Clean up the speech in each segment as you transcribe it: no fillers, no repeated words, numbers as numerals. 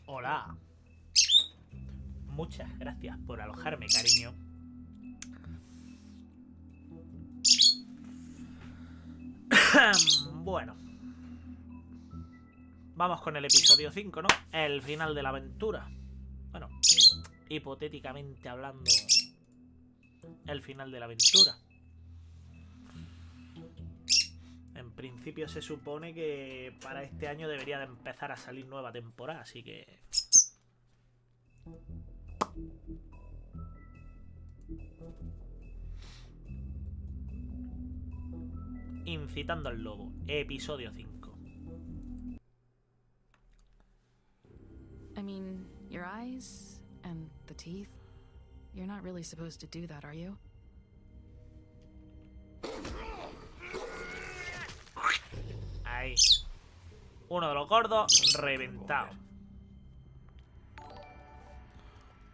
Hola. Muchas gracias por alojarme, cariño. Bueno. Vamos con el episodio 5, ¿no? El final de la aventura. Bueno, hipotéticamente hablando, el final de la aventura. En principio se supone que para este año debería de empezar a salir nueva temporada, así que... Incitando al Lobo, episodio 5. I mean, your eyes and the teeth. You're not really supposed to do that, are you? Ahí. Uno de los gordos reventado.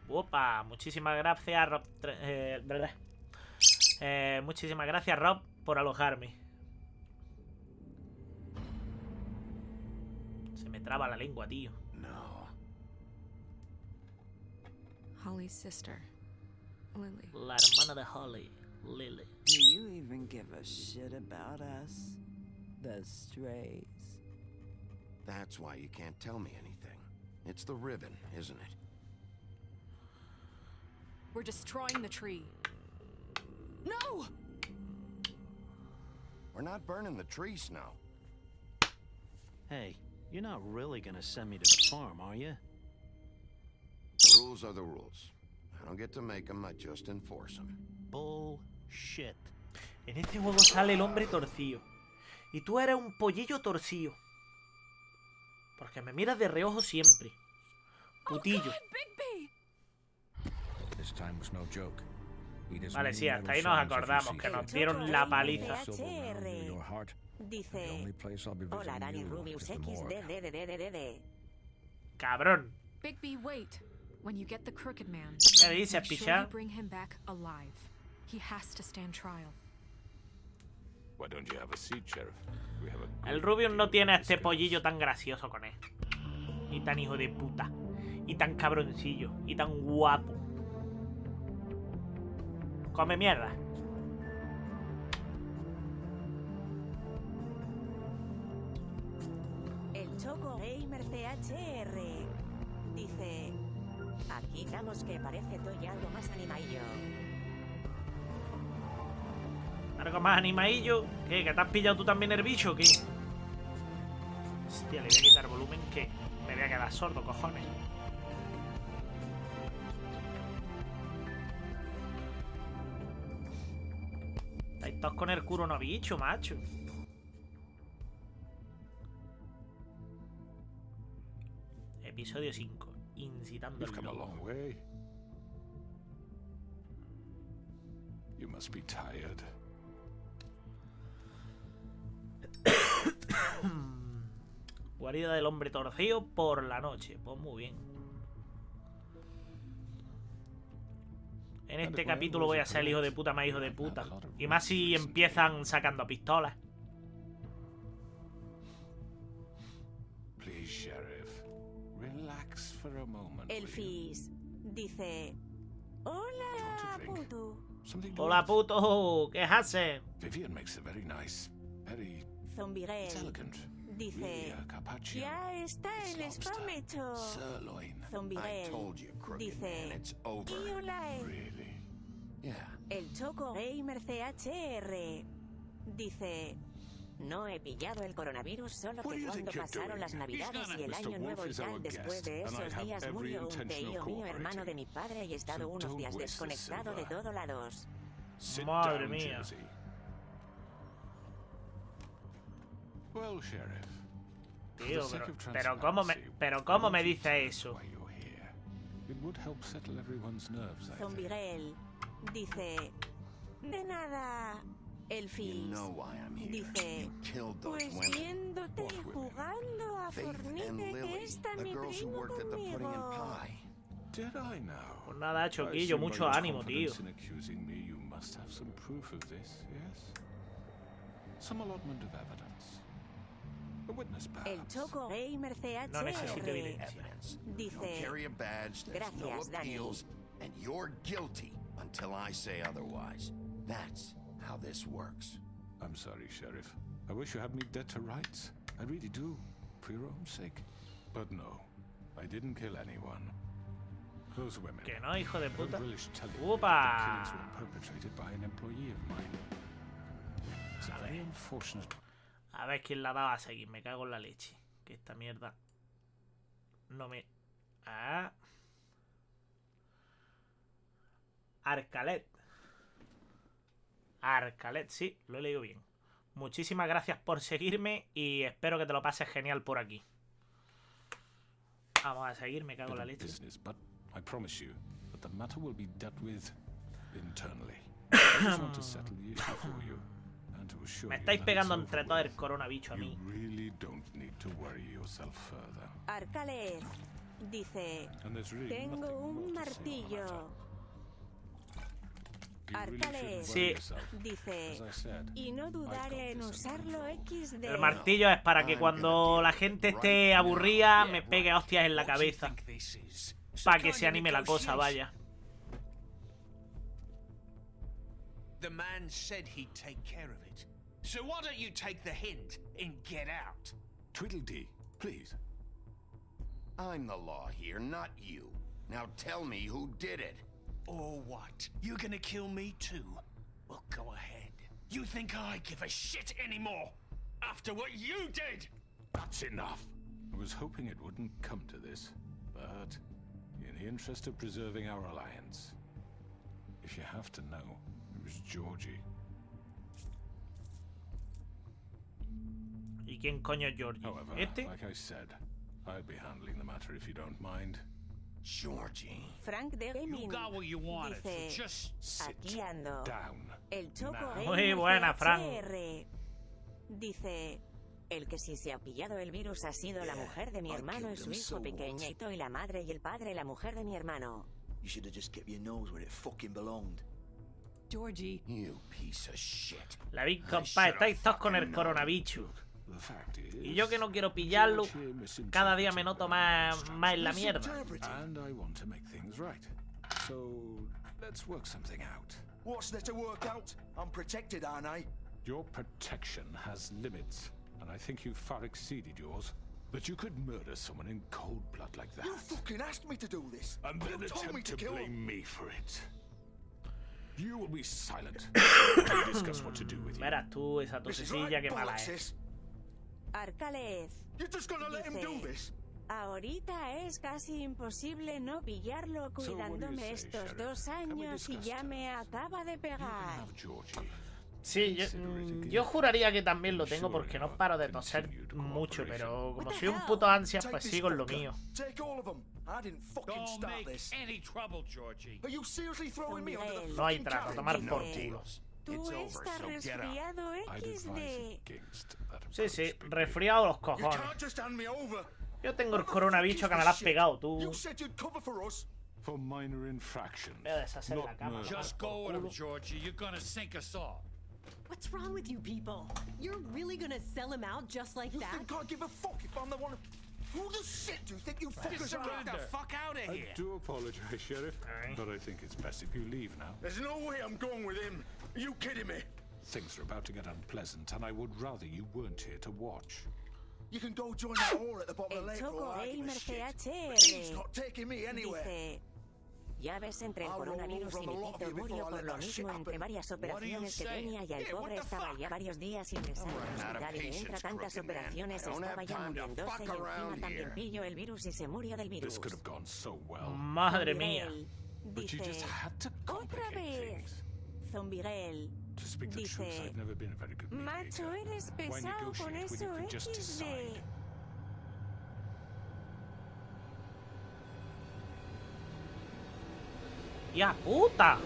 Opa, muchísimas gracias, Rob. Muchísimas gracias, Rob, por alojarme. Se me traba la lengua, tío. No. Holly's sister, Lily. La hermana de Holly, Lily. Do you even give a shit about us? The strays. That's why you can't tell me anything. It's the ribbon, isn't it? We're destroying the tree. No! We're not burning the tree, Snow. Hey, you're not really gonna send me to the farm, are you? The rules are the rules. I don't get to make them, I just enforce them. Bullshit. En este juego sale el hombre torcido. Y tú eres un pollillo torcido. Porque me miras de reojo siempre. Putillo. Oh God, Bigby! This time was no joke. Vale, sí, hasta ahí nos acordamos que nos dieron la paliza. Dice: hola, Dani Rubius XDDDDD. Cabrón. Bigby, wait. When you get the crooked man, ¿Qué dices, make sure picha? you bring him back alive. He has to stand trial. Why don't you have a seat, Sheriff? We have a El Rubius no tiene a este pollillo tan gracioso con él. Y tan hijo de puta. Y tan cabroncillo. Y tan guapo. Come mierda. El Choco Gamer CHR dice: aquí damos que parece Toy algo más animadillo. Algo más animadillo. ¿Qué? ¿Que te has pillado tú también el bicho o qué? Hostia, le voy a quitar volumen que me voy a quedar sordo, cojones. Estáis todos con el culo no bicho, macho. Episodio 5. Incitando You've al come a lobo. long way. You must be tired. Guarida del hombre torcido por la noche. Pues muy bien. En este capítulo voy a ser el hijo de puta más hijo de puta. Y más si empiezan sacando pistolas. Please, Sheriff. Relax for a moment. El will you? Fizz dice: hola, puto. Something to Hola, eat? puto. ¿Qué haces? Vivian makes a very nice, very... It's Zombirel elegant. Really, dice: carpaccio. ya está el It's lobster. spam hecho. Sirloin. I Zombirel told you, crooked man, dice: it's over. y hola, Really? Yeah. el Choco Gamer CHR dice: no he pillado el coronavirus, solo What do que you cuando think you're pasaron doing? las navidades He's y el gonna- año Mr. nuevo Wolf y is our tal, después guest, de and I esos have días every murió un intention tío of mío, cooperating. hermano de mi padre, y he estado So unos don't días waste the desconectado de silver. todos lados. Sit Madre down, mía. Jersey. Well, Sheriff. Tío, For the sake of pero cómo me why don't you dice tell us eso. why you're here? It would help settle everyone's nerves, I think. Zombirel dice: de nada. El You Fizz know why I'm here. dice: You killed those pues women. viéndote What women? jugando a Faith and Fornite, que Lily, está the mi girls who primo worked at the pudding and conmigo. pie. Did I now? Pues nada, I Choquillo, assume by mucho your ánimo, tío. confidence in accusing me, you must have some proof of this, yes? Some allotment of evidence. A witness, El perhaps. Choco Gamer No necesito CHR evidencia. You don't dice: carry a badge, there's no Gracias, Dani. appeals, and you're guilty until I say otherwise. That's how this works. I'm sorry, Sheriff. I wish you had me dead to rights. I really do, for your own sake. But no, I didn't kill anyone. Those women. Que no, hijo de I don't puta. relish telling you that the Upa. killings were perpetrated by an employee of mine. It's a very unfortunate. A ver quién la daba a seguir. Me cago en la leche. Que esta mierda no me... Ah. Arcalet. Arcalet, sí, lo he leído bien. Muchísimas gracias por seguirme y espero que te lo pases genial por aquí. Vamos a seguir, me cago en la leche. Business, but I promise you that the matter will be dealt with internally. I just want to settle the issue for you and to assure Me you estáis that pegando it's entre over todo el with. coronavirus a You mí. really don't need to worry yourself further. Arcalez dice: And there's really tengo nothing un more to say on the matter. martillo. You really shouldn't Arcalez worry yourself. dice: As I said, y no dudaré en usarlo XD. El martillo es para que cuando la gente esté aburrida me pegue hostias en la cabeza. Para que se anime la cosa, vaya. The man said he'd take care of it. So why don't you take the hint and get out? Tweedledee, please. I'm the law here, not you. Now tell me who did it. Or what? You're gonna kill me too? Well, go ahead. You think I give a shit anymore? After what you did? That's enough. I was hoping it wouldn't come to this, but in the interest of preserving our alliance, if you have to know, it was Georgie. ¿Y quién coño es Georgie? However, ¿Este? like I said, I'll be handling the matter if you don't mind. Georgie. Frank de You Gaming got what you wanted, so dice: just sit aquí ando. Down. El Choco now. Gamer Muy buena, Frank. CHR dice: el que sí se ha pillado el virus ha sido la mujer de mi I hermano y killed su him, hijo so what? pequeñito y la madre y el padre la mujer de mi hermano. You should have just kept your nose where it fucking belonged. Georgie, You piece of shit. La Big compa, estáis todos con el coronavirus. The fact is, Y yo que no quiero pillarlo, Georgie misinterpreted cada día me noto más en la mierda. And I want to make things right. So let's work something out. What's there to work out? I'm protected, aren't I? Your protection has limits, and I think you've far exceeded yours. But you could murder someone in cold blood like that, You fucking asked me to do this. and then you told me attempt to to kill him. blame me for it. You will be silent. We'll discuss what to do with you. Verás tú, esa This is tosecilla right, que mala bollocks, es. sis. Arcalez You're just gonna let him do dice: this? ahorita es casi imposible no pillarlo So what do you cuidándome say, estos Sheriff? 2 Can we años y discuss ya me terms? acaba de You can pegar. have Georgie. Sí, yo juraría que también lo tengo porque no paro de toser mucho, pero como soy un puto ansias, Take pues this sigo en lo vodka. mío. Take all of them. I didn't fucking don't start make this. any trouble, Georgie. Are you seriously throwing me under the No hay fucking trato, a carriage? tomar por No culo. deals. Tú It's over, estás so get out. resfriado I'd advise XD. against that Sí, sí, approach, Bigby. resfriado los You cojones. can't just hand me over. Yo tengo el What the coronavirus fuck que me is lo has this pegado shit? tú. You said you'd cover for us. For minor infractions. Voy a deshacer not la cama. murder. Just go with him, Georgie. You're gonna sink us all. What's wrong with you people? You're really gonna sell him out just like You that? think I give a fuck if I'm the one? Who the shit do you think you fuckers are? Get the fuck out of I here. do apologize, Sheriff, Aye. but I think it's best if you leave now. There's no way I'm going with him. Are you kidding me? Things are about to get unpleasant, and I would rather you weren't here to watch. You can go join that whore at the bottom of the El lake for Choco all I give a Gamer shit. But he's CHR not taking me anywhere. dice: ya ves, entre el I'll roll coronavirus over y on mi the lot of pito you before murió I por let lo that shit mismo entre happen. varias operaciones que saying? tenía y el Yeah, what pobre the estaba fuck? ya varios días ingresado en el Out of hospital y de patience, entre tantas crooked man. operaciones I don't estaba have ya time to muriéndose fuck y encima around también here. pilló el virus y se murió del virus. This could have gone so well, Madre mía. Zombirel but you just dice: had to otra complicate vez. things. Zombirel To speak the truth, dice: I've never been a very good macho, mediator. eres Why pesado con negotiate when eso you could just XD. decide? ¡Ya puta!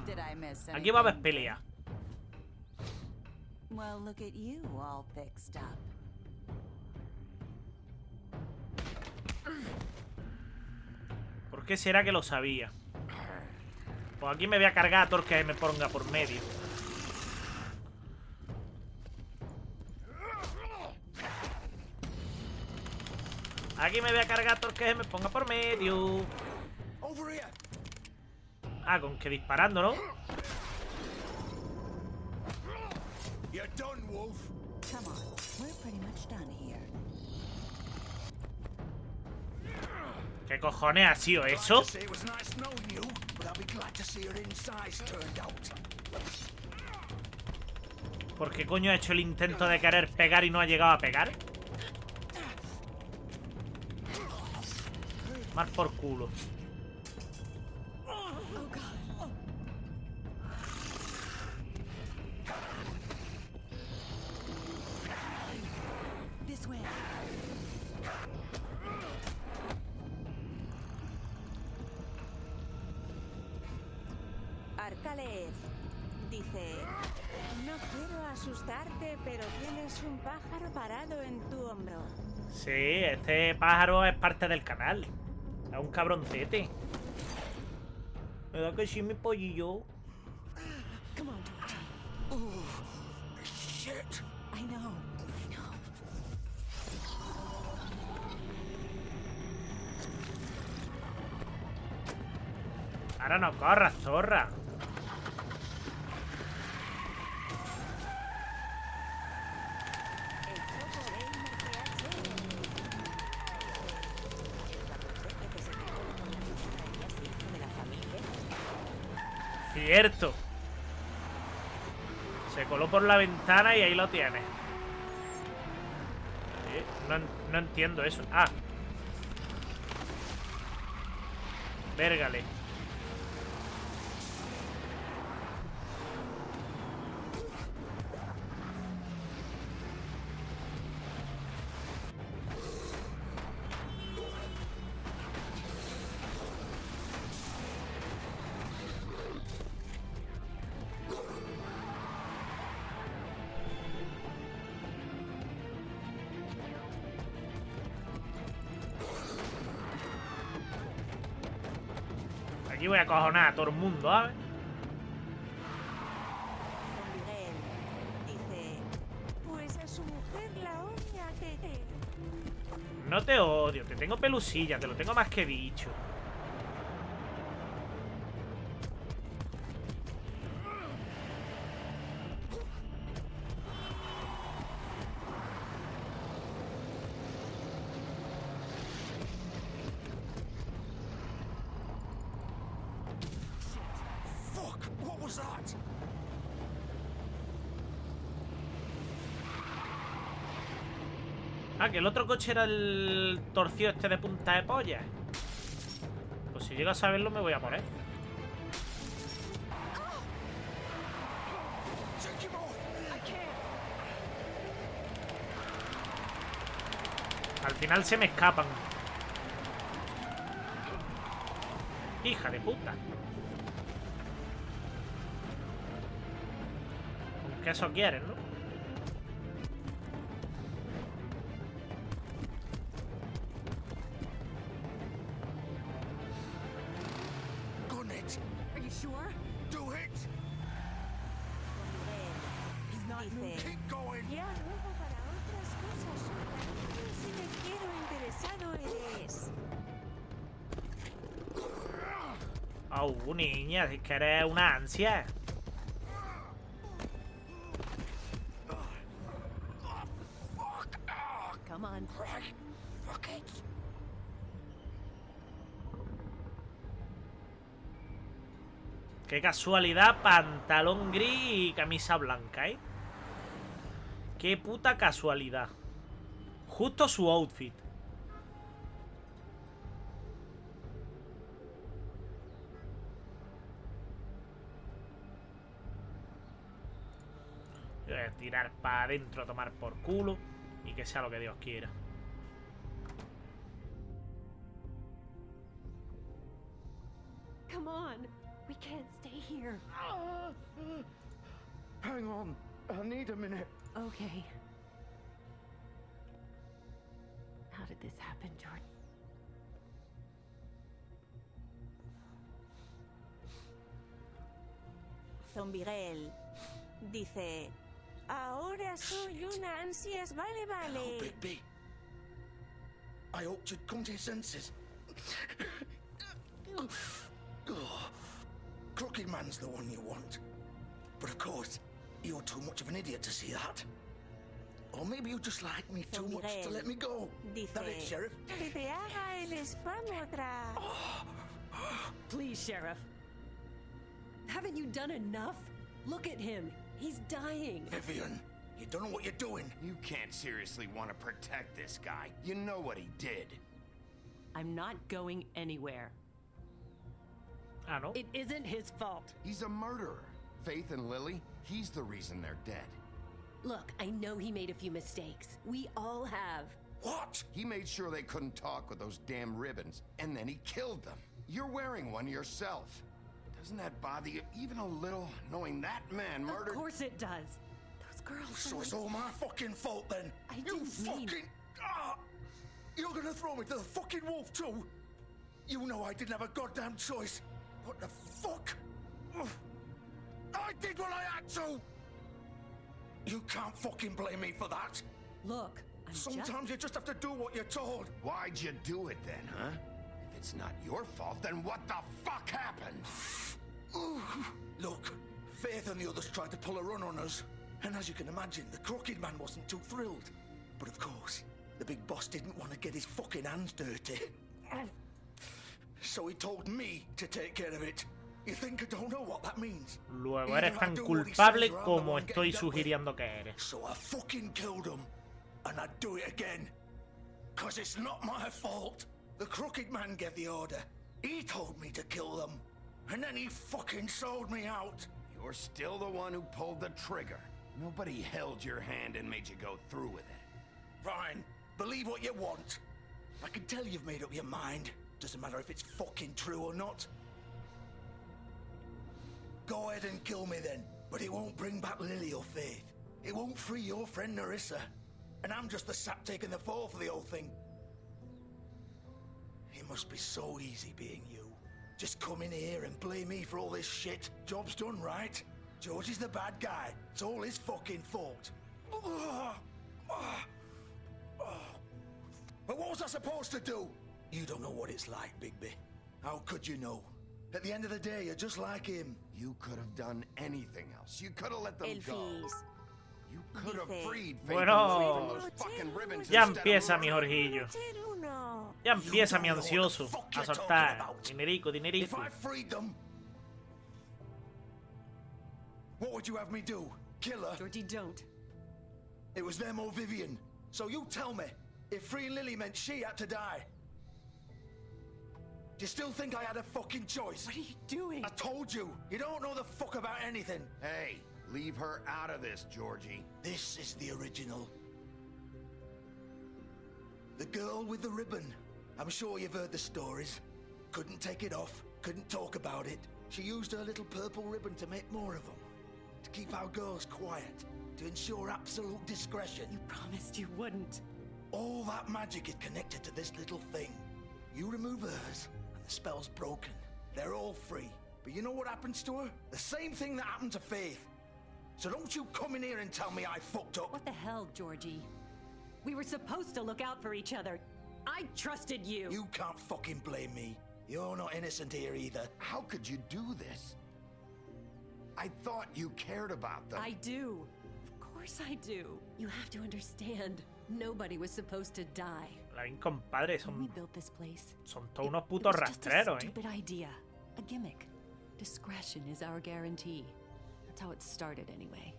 Did I miss Aquí va a haber anything? pelea. Well, look at you, all fixed up. qué será que lo sabía? Pues aquí me voy a cargar a todo el que me ponga por medio. Aquí me voy a cargar a todo el que me ponga por medio. Ah, con que disparando, ¿no? You're done, Wolf. Come on, we're pretty much done here. ¿Qué cojones ha sido eso? It was nice knowing you, but I'll be glad to see your insides turned out. ¿Por qué coño ha hecho el intento de querer pegar y no ha llegado a pegar? Más por culo. This way. Arcalez dice: no quiero asustarte, pero tienes un pájaro parado en tu hombro. Sí, este pájaro es parte del canal. Es un cabroncete. ¿Verdad que sí, mi pollillo? Come on, Georgie. Oh, shit. I know. Ahora no corras, zorra. El choco de que se quedó con la ventana y es hijo de la familia. Cierto. Se coló por la ventana y ahí lo tienes. No entiendo eso. Ah. Vérgale. Aquí voy a cojonar a todo el mundo, ¿sabes? Miguel dice: pues a su mujer la odia que... No te odio, te tengo pelusilla, te lo tengo más que dicho. Fuck, what was that? Ah, que el otro coche era el torcido este de punta de polla. Pues si llego a saberlo me voy a poner. Take him off. I can't. Al final se me escapan. Hija de puta. Con que eso quieren, ¿no? Gun it. Are you sure? Do it. He's not moving. Dice: Keep going. ya luego para otras cosas. Si me quiero interesado eres. Oh, niña, es que eres una ansia. Come on. Fuck it. Qué casualidad, pantalón gris y camisa blanca, ¿eh? Qué puta casualidad. Justo su outfit. Voy a tirar para adentro a tomar por culo y que sea lo que Dios quiera. Come on. We can't stay here. Hang on. I need a minute. Okay. How did this happen, Jordan? Zombiguel. Dice... Ahora soy una ansias, vale, Hello, vale. Big B. I hoped you'd come to your senses. Crooked Man's the one you want. But of course, you're too much of an idiot to see that. Or maybe you just like me too much to let me go. Dice... That it, Sheriff? Que te haga el spam otra. Please, Sheriff. Haven't you done enough? Look at him. He's dying. Vivian, you don't know what you're doing. You can't seriously want to protect this guy. You know what he did. I'm not going anywhere. Ah, ¿no? It isn't his fault. He's a murderer. Faith and Lily, he's the reason they're dead. Look, I know he made a few mistakes. We all have. What? He made sure they couldn't talk with those damn ribbons, and then he killed them. You're wearing one yourself. Doesn't that bother you even a little, knowing that man murdered... Of course it does. Those girls So are it's like... all my fucking fault then? I You didn't mean- fucking... You're gonna throw me to the fucking wolf too? You know I didn't have a goddamn choice. What the fuck? Ugh. I did what I had to! You can't fucking blame me for that. Look, I'm Sometimes you just have to do what you're told. Why'd you do it then, huh? If it's not your fault, then what the fuck happened? Look, Faith and the others tried to pull a run on us. And as you can imagine, the Crooked Man wasn't too thrilled. But of course, the big boss didn't want to get his fucking hands dirty. So he told me to take care of it. You think I don't know what that means? Luego Either eres I tan do what he culpable says or I'm the como one estoy getting dealt with. sugiriendo que eres. So I fucking killed him. And I'd do it again. Cause it's not my fault. The Crooked Man gave the order. He told me to kill them. And then he fucking sold me out. You're still the one who pulled the trigger. Nobody held your hand and made you go through with it. Fine. Believe what you want. I can tell you've made up your mind. Doesn't matter if it's fucking true or not. Go ahead and kill me then. But it won't bring back Lily or Faith. It won't free your friend Narissa. And I'm just the sap taking the fall for the whole thing. It must be so easy being you. Just come in here and blame me for all this shit. Job's done, right? George is the bad guy. It's all his fucking fault. But what was I supposed to do? You don't know what it's like, Bigby. How could you know? At the end of the day, you're just like him. You could have done anything else. You could have let them go. Elfis. You could have Dice- freed Faith Bueno. and Lily from those fucking ribbons Ya instead of empieza mi murdering Jorgillo. Ser uno. Ya empieza mi You don't know what the ansioso fuck a you're soltar. talking about. Dinerico, If dinerico. I freed them, what would you have me do? Kill her? Georgie, don't. It was them or Vivian. So you tell me, if freeing Lily meant she had to die, do you still think I had a fucking choice? What are you doing? I told you, you don't know the fuck about anything. Hey, leave her out of this, Georgie. This is the original. The girl with the ribbon. I'm sure you've heard the stories. Couldn't take it off, couldn't talk about it. She used her little purple ribbon to make more of them. To keep our girls quiet. To ensure absolute discretion. You promised you wouldn't. All that magic is connected to this little thing. You remove hers, and the spell's broken. They're all free. But you know what happens to her? The same thing that happened to Faith. So don't you come in here and tell me I fucked up. What the hell, Georgie? We were supposed to look out for each other. I trusted you. You can't fucking blame me. You're not innocent here either. How could you do this? I thought you cared about them. I do. Of course I do. You have to understand. Nobody was supposed to die. La bien, compadre, When we son, built this place, son todos it- unos it putos was just a rastreros, stupid idea. A gimmick. Discretion is our guarantee. That's how it started anyway.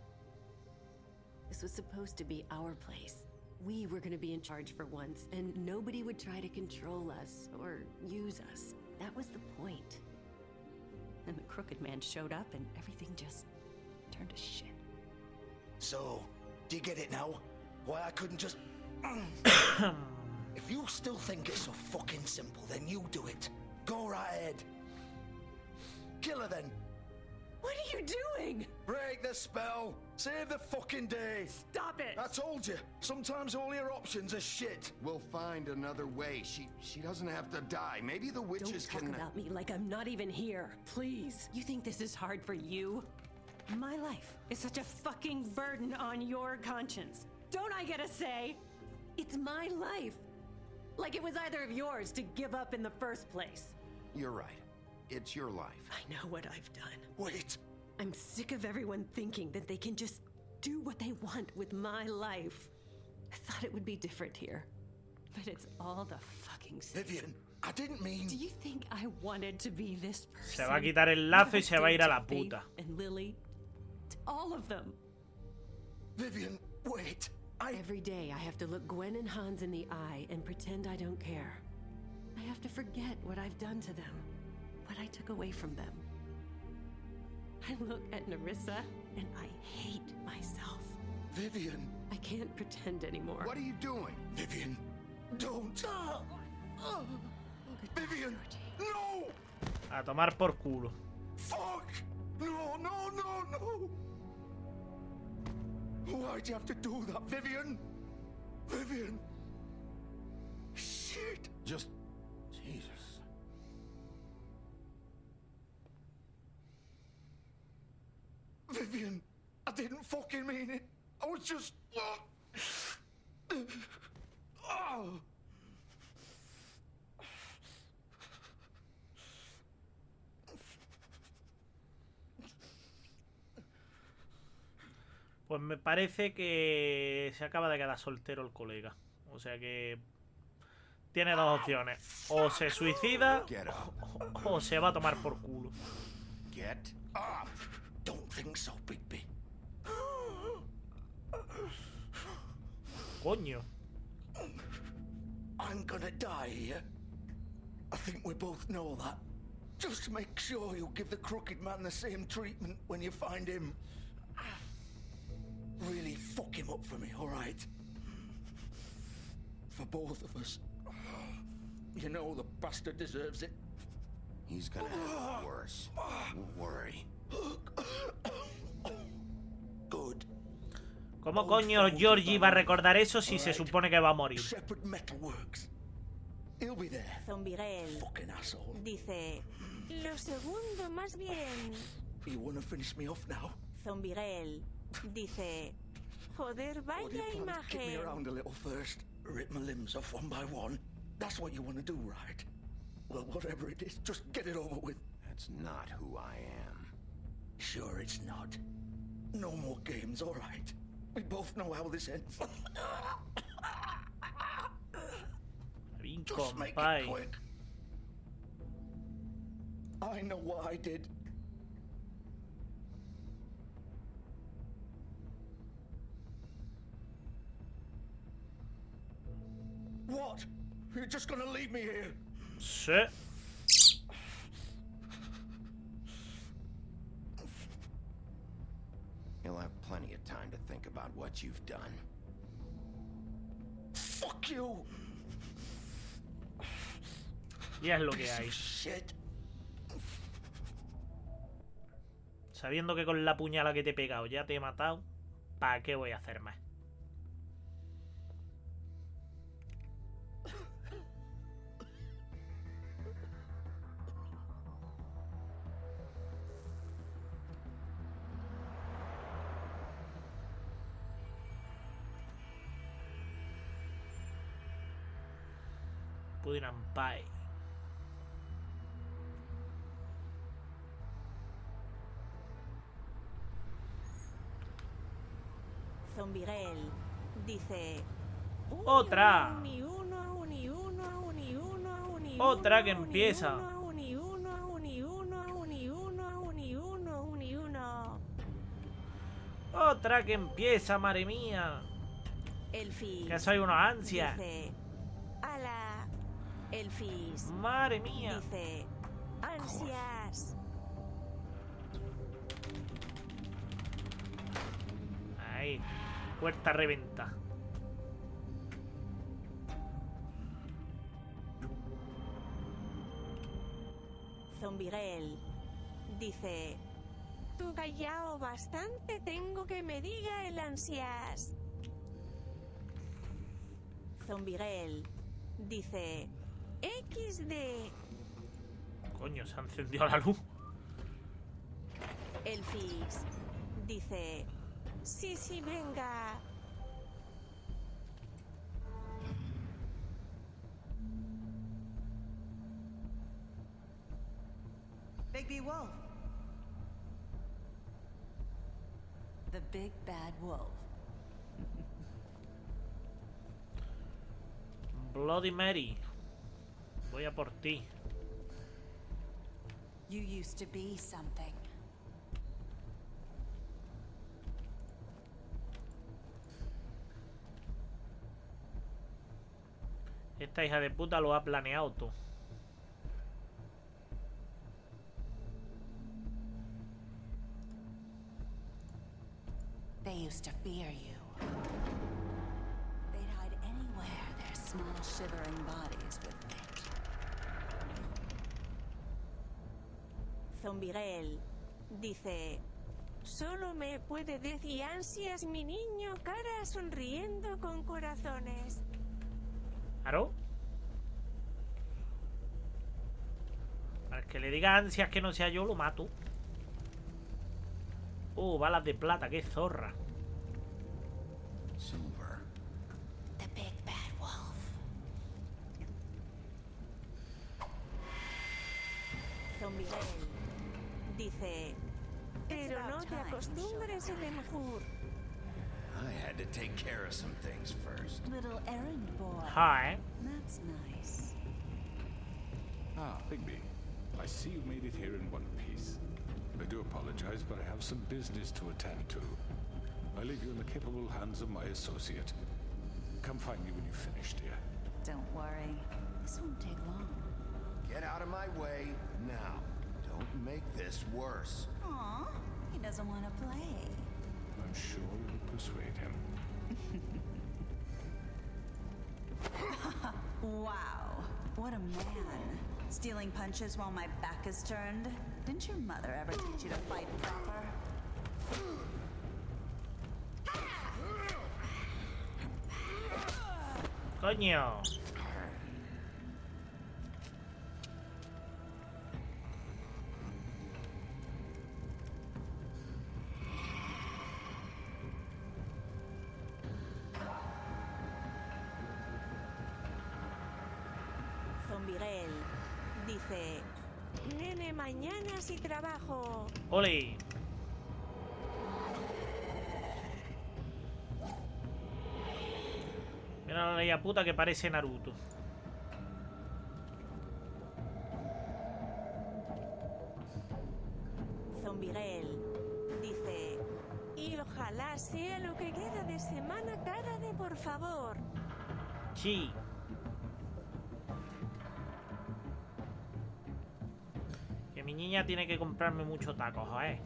This was supposed to be our place. We were going to be in charge for once, and nobody would try to control us or use us. That was the point. Then the Crooked Man showed up, and everything just turned to shit. So, do you get it now? Why I couldn't just... If you still think it's so fucking simple, then you do it. Go right ahead. Kill her then. What are you doing? Break the spell. Save the fucking day. Stop it! I told you. Sometimes all your options are shit. We'll find another way. She doesn't have to die. Maybe the Don't witches talk can... about me like I'm not even here. Please. You think this is hard for you? My life is such a fucking burden on your conscience. Don't I get a say? It's my life. Like it was either of yours to give up in the first place. You're right. It's your life. I know what I've done. Wait. I'm sick of everyone thinking that they can just do what they want with my life. I thought it would be different here. But it's all the fucking same. Vivian, I didn't mean... Do you think I wanted to be this person? Se va a quitar el lazo y se va a ir a la puta. And Lily, to all of them. Vivian, wait. Every day I have to look Gwen and Hans in the eye and pretend I don't care. I have to forget what I've done to them, what I took away from them. I look at Nerissa and I hate myself. Vivian. I can't pretend anymore. What are you doing? Vivian, don't. Vivian, no! A tomar por culo. Fuck! No, no, no, no! Why'd you have to do that, Vivian? Vivian! Shit! Just... Jesus. Vivian, I didn't fucking mean it. I was just... Oh. Pues me parece que se acaba de quedar soltero el colega. O sea que tiene dos opciones. O se suicida o se va a tomar por culo. Get up. Don't think so, Bigby. Coño. I'm gonna die here. I think we both know that. Just make sure you give the crooked man the same treatment when you find him. Really fuck him up for me, alright? For both of us. You know the bastard deserves it. He's gonna have it worse. Don't worry. Good. ¿Cómo coño Georgie va a recordar eso si se supone que va a morir? Shepherd Metalworks. He'll be there. Zombirel Fucking asshole. dice: lo segundo más bien. You wanna finish me off now? Zombirel dice: joder, Or do vaya you plan to kick me imagen. around a little first? Rip my limbs off one by one? That's what you wanna do, right? Well, whatever it is, just get it over with. That's not who I am. Sure it's not. No more games, alright? We both know how this ends. Bien, Just make it compay. quick. I know what I did. What? You're just gonna leave me here? Sí. You'll have plenty of time to think about what you've done. Fuck you! Y es lo que Piece hay. of shit. Sabiendo que con la puñalada que te he pegado ya te he matado, ¿para qué voy a hacer más? Pudding and pie. Zombirel dice: Otra. Uni uno, uni uno, uni uno, uni Otra uno, que uni empieza. uno, uni uno, uni uno, uni uno, uni uno, uni uno. Otra que empieza, madre mía. Elfis Que soy una ansia. dice: ala. Elfis Madre mía. dice: ansias. Ahí. Puerta reventa. Zombirel dice: tú callao bastante, tengo que me diga el ansias. Zombirel dice: XD. Coño, se ha encendido la luz. Elfis dice... Sí, sí, venga. Big Wolf. The big bad wolf. Bloody Mary. Voy a por ti. You used to be something. Esta hija de puta lo ha planeado todo. They used to fear you. They'd hide anywhere their small shivering bodies would fit. Zombirel dice... Solo me puede decir ansias mi niño, cara sonriendo con corazones. ¿Claro? Para que le diga ansias que no sea yo, lo mato. Balas de plata, qué zorra. Silver. The big bad wolf. Zombirel dice... Pero no te acostumbres, Elenjur. I had to take care of some things first. Little errand boy. Hi. That's nice. Ah, Bigby. I see you made it here in one piece. I do apologize, but I have some business to attend to. I leave you in the capable hands of my associate. Come find me when you've finished, dear. Don't worry. This won't take long. Get out of my way now. Don't make this worse. Aw, he doesn't want to play. I'm sure you'll persuade him. Wow, what a man. Stealing punches while my back is turned? Didn't your mother ever teach you to fight proper? Coño. Zombirel dice... Nene, mañana sí trabajo. Ole. Mira la ley puta que parece Naruto. Zombirel dice... Y ojalá sea lo que queda de semana cara de por favor. Sí. Que mi niña tiene que comprarme muchos tacos, ¿eh?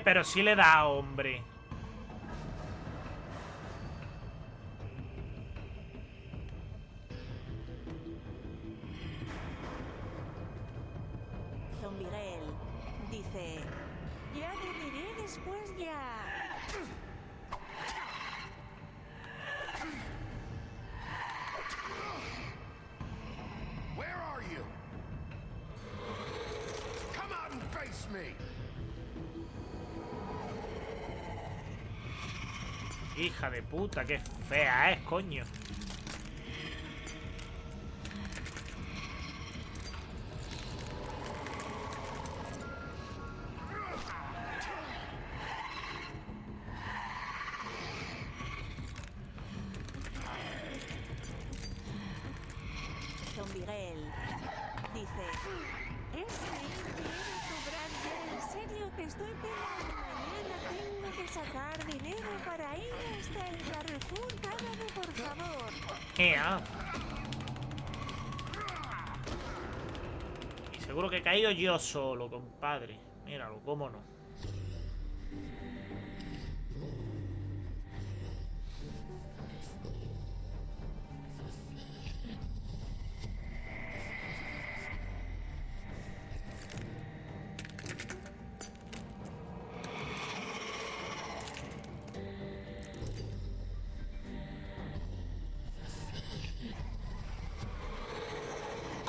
Pero sí le da, hombre. Zombirel dice... Ya te diré después ya. Where are you? Come out and face me. Hija de puta, qué fea es, coño. Zombirel dice... Es quiero cobrar ya, en serio que estoy penando. Mañana tengo que sacar dinero para ir hasta el Carrefour. Cállate, por favor. Y seguro que he caído yo solo, compadre. Míralo, cómo no.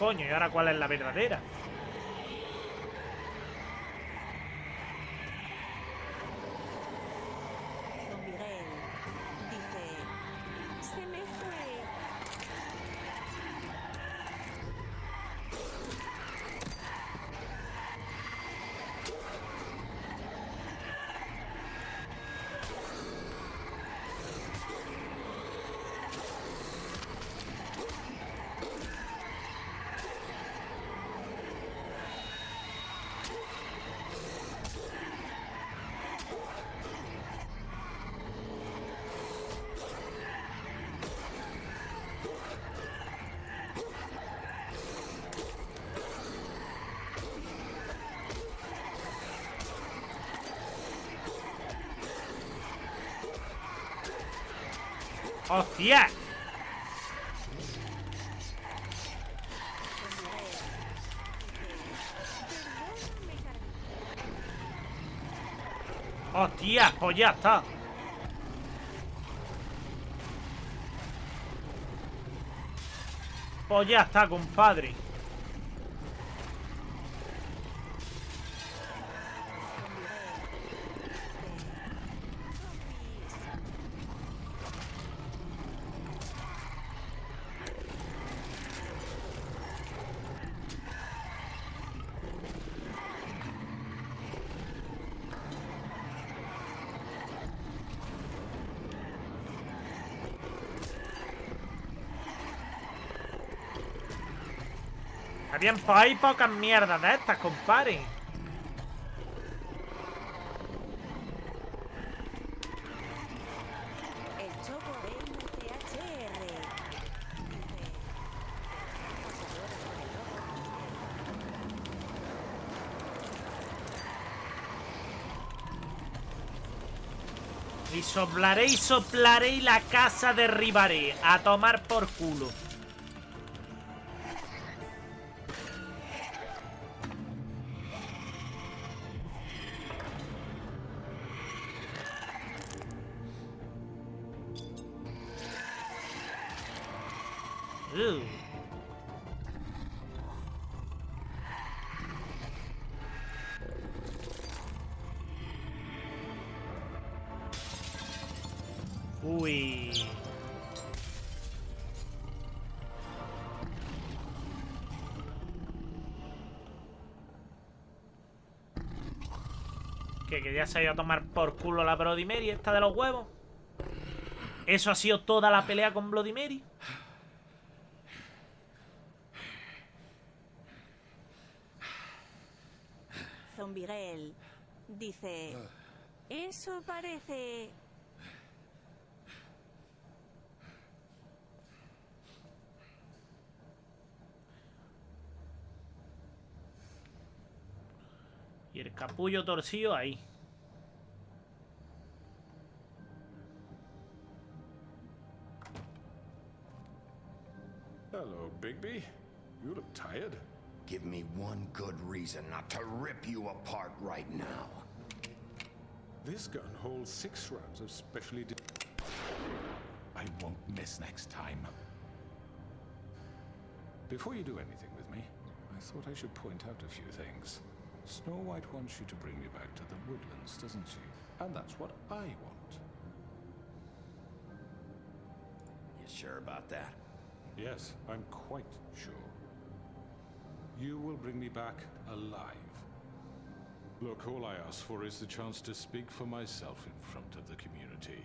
coño, ¿y ahora cuál es la verdadera? Don Miguel dice, se me fue. ¡Hostia! ¡Hostia! Pues ya está. Pues ya está, compadre. Bien, pues hay pocas mierdas de estas, compadre. El choco NCHR. Y soplaré y la casa derribaré. A tomar por culo. Uy. Que ya se ha ido a tomar por culo la Bloody Mary esta de los huevos. ¿Eso ha sido toda la pelea con Bloody Mary? Zombiguel dice, eso parece... Y el capullo torcido ahí. Hello, Bigby. You look tired. Give me one good reason not to rip you apart right now. This gun holds 6 rounds of specially... I won't miss next time. Before you do anything with me, I thought I should point out a few things. Snow White wants you to bring me back to the woodlands, doesn't she? And that's what I want. You sure about that? Yes, I'm quite sure. You will bring me back alive. Look, all I ask for is the chance to speak for myself in front of the community.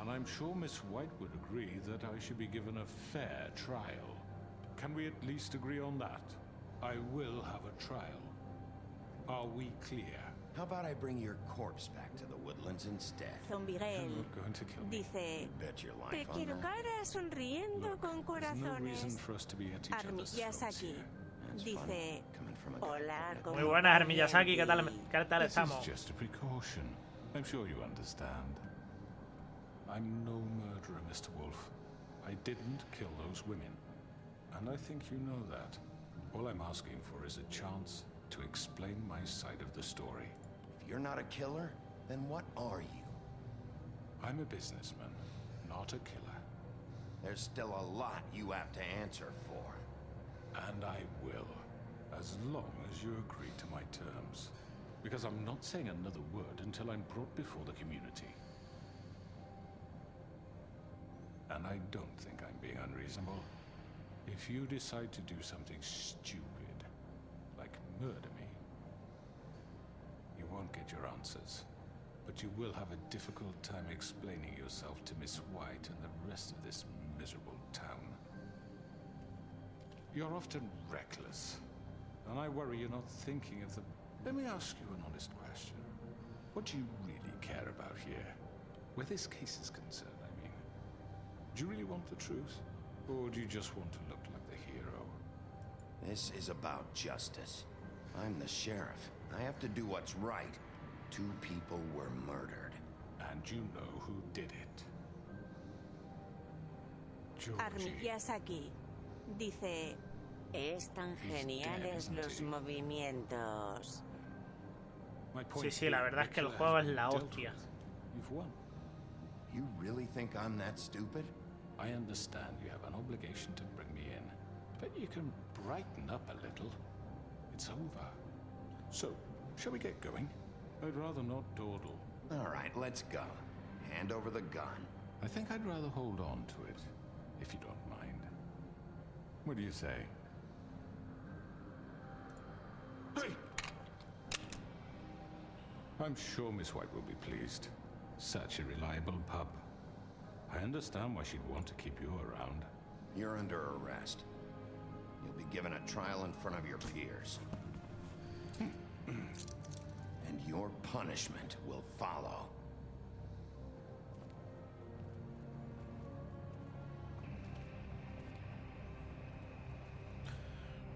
And I'm sure Miss White would agree that I should be given a fair trial. Can we at least agree on that? I will have a trial. Are we clear? How about I bring your corpse back to the woodlands instead? Zombiguel Going to kill me. dice, Bet your te life on quiero that. cara sonriendo con There's no reason corazones. for us to be at each other's throats Armiyazaki here. That's dice, funny, coming from a guy hola, that- Muy buenas, Armiyazaki. ¿Qué tal This estamos? is just a precaution. I'm sure you understand. I'm no murderer, Mr. Wolf. I didn't kill those women. And I think you know that. All I'm asking for is a chance to explain my side of the story. If you're not a killer, then what are you? I'm a businessman, not a killer. There's still a lot you have to answer for. And I will, as long as you agree to my terms. Because I'm not saying another word until I'm brought before the community. And I don't think I'm being unreasonable. If you decide to do something stupid, like murder me, you won't get your answers. But you will have a difficult time explaining yourself to Miss White and the rest of this miserable town. You're often reckless, and I worry you're not thinking of the... Let me ask you an honest question. What do you really care about here? Where this case is concerned, I mean. Do you really want the truth? Or do you just want to look like the hero? This is about justice. I'm the sheriff. I have to do what's right. 2 people were murdered. And you know who did it. Georgie. Armillas aquí. Dice, están geniales los movimientos. Sí, la verdad es que el juego es la hostia. You've won. You really think I'm that stupid? I understand you have an obligation to bring me in, but you can brighten up a little. It's over. So, shall we get going? I'd rather not dawdle. All right, let's go. Hand over the gun. I think I'd rather hold on to it, if you don't mind. What do you say? Hey! I'm sure Miss White will be pleased. Such a reliable pup. I understand why she'd want to keep you around. You're under arrest. You'll be given a trial in front of your peers. And your punishment will follow.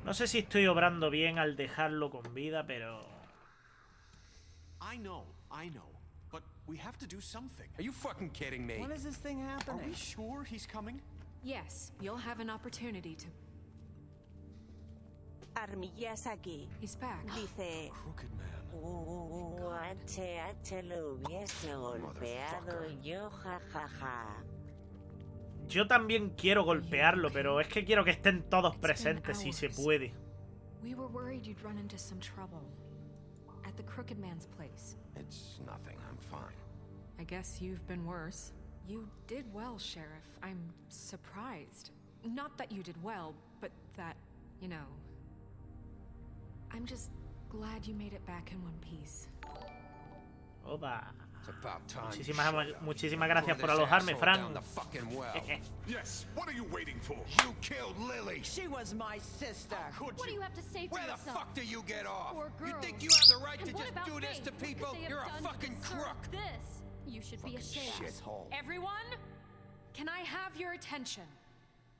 No sé si estoy obrando bien al dejarlo con vida, pero... I know. But we have to do something. Are you fucking kidding me? When is this thing happening? Are we sure he's coming? Yes, you'll have an opportunity to... Armillas aquí. He's back. Dice, Crooked man. HH lo hubiese golpeado yo, jajaja. Yo también quiero golpearlo, pero es que quiero que estén todos presentes si se puede. We were worried you'd run into some trouble at the Crooked Man's place. It's nothing. I'm fine. I guess you've been worse. You did well, Sheriff. I'm surprised. Not that you did well, but that, you know... I'm just glad you made it back in one piece. Opa. It's about time. Muchísimas gracias por alojarme, Frank. Yes, what are you waiting for? You killed Lily. She was my sister. What do you have to say for Where the yourself? fuck do you get off? Poor You girls. think you have the right And to what just about do this Faith? to What could people? they have You're a done to fucking deserve crook. This. You should be ashamed. Shithole. Everyone, can I have your attention?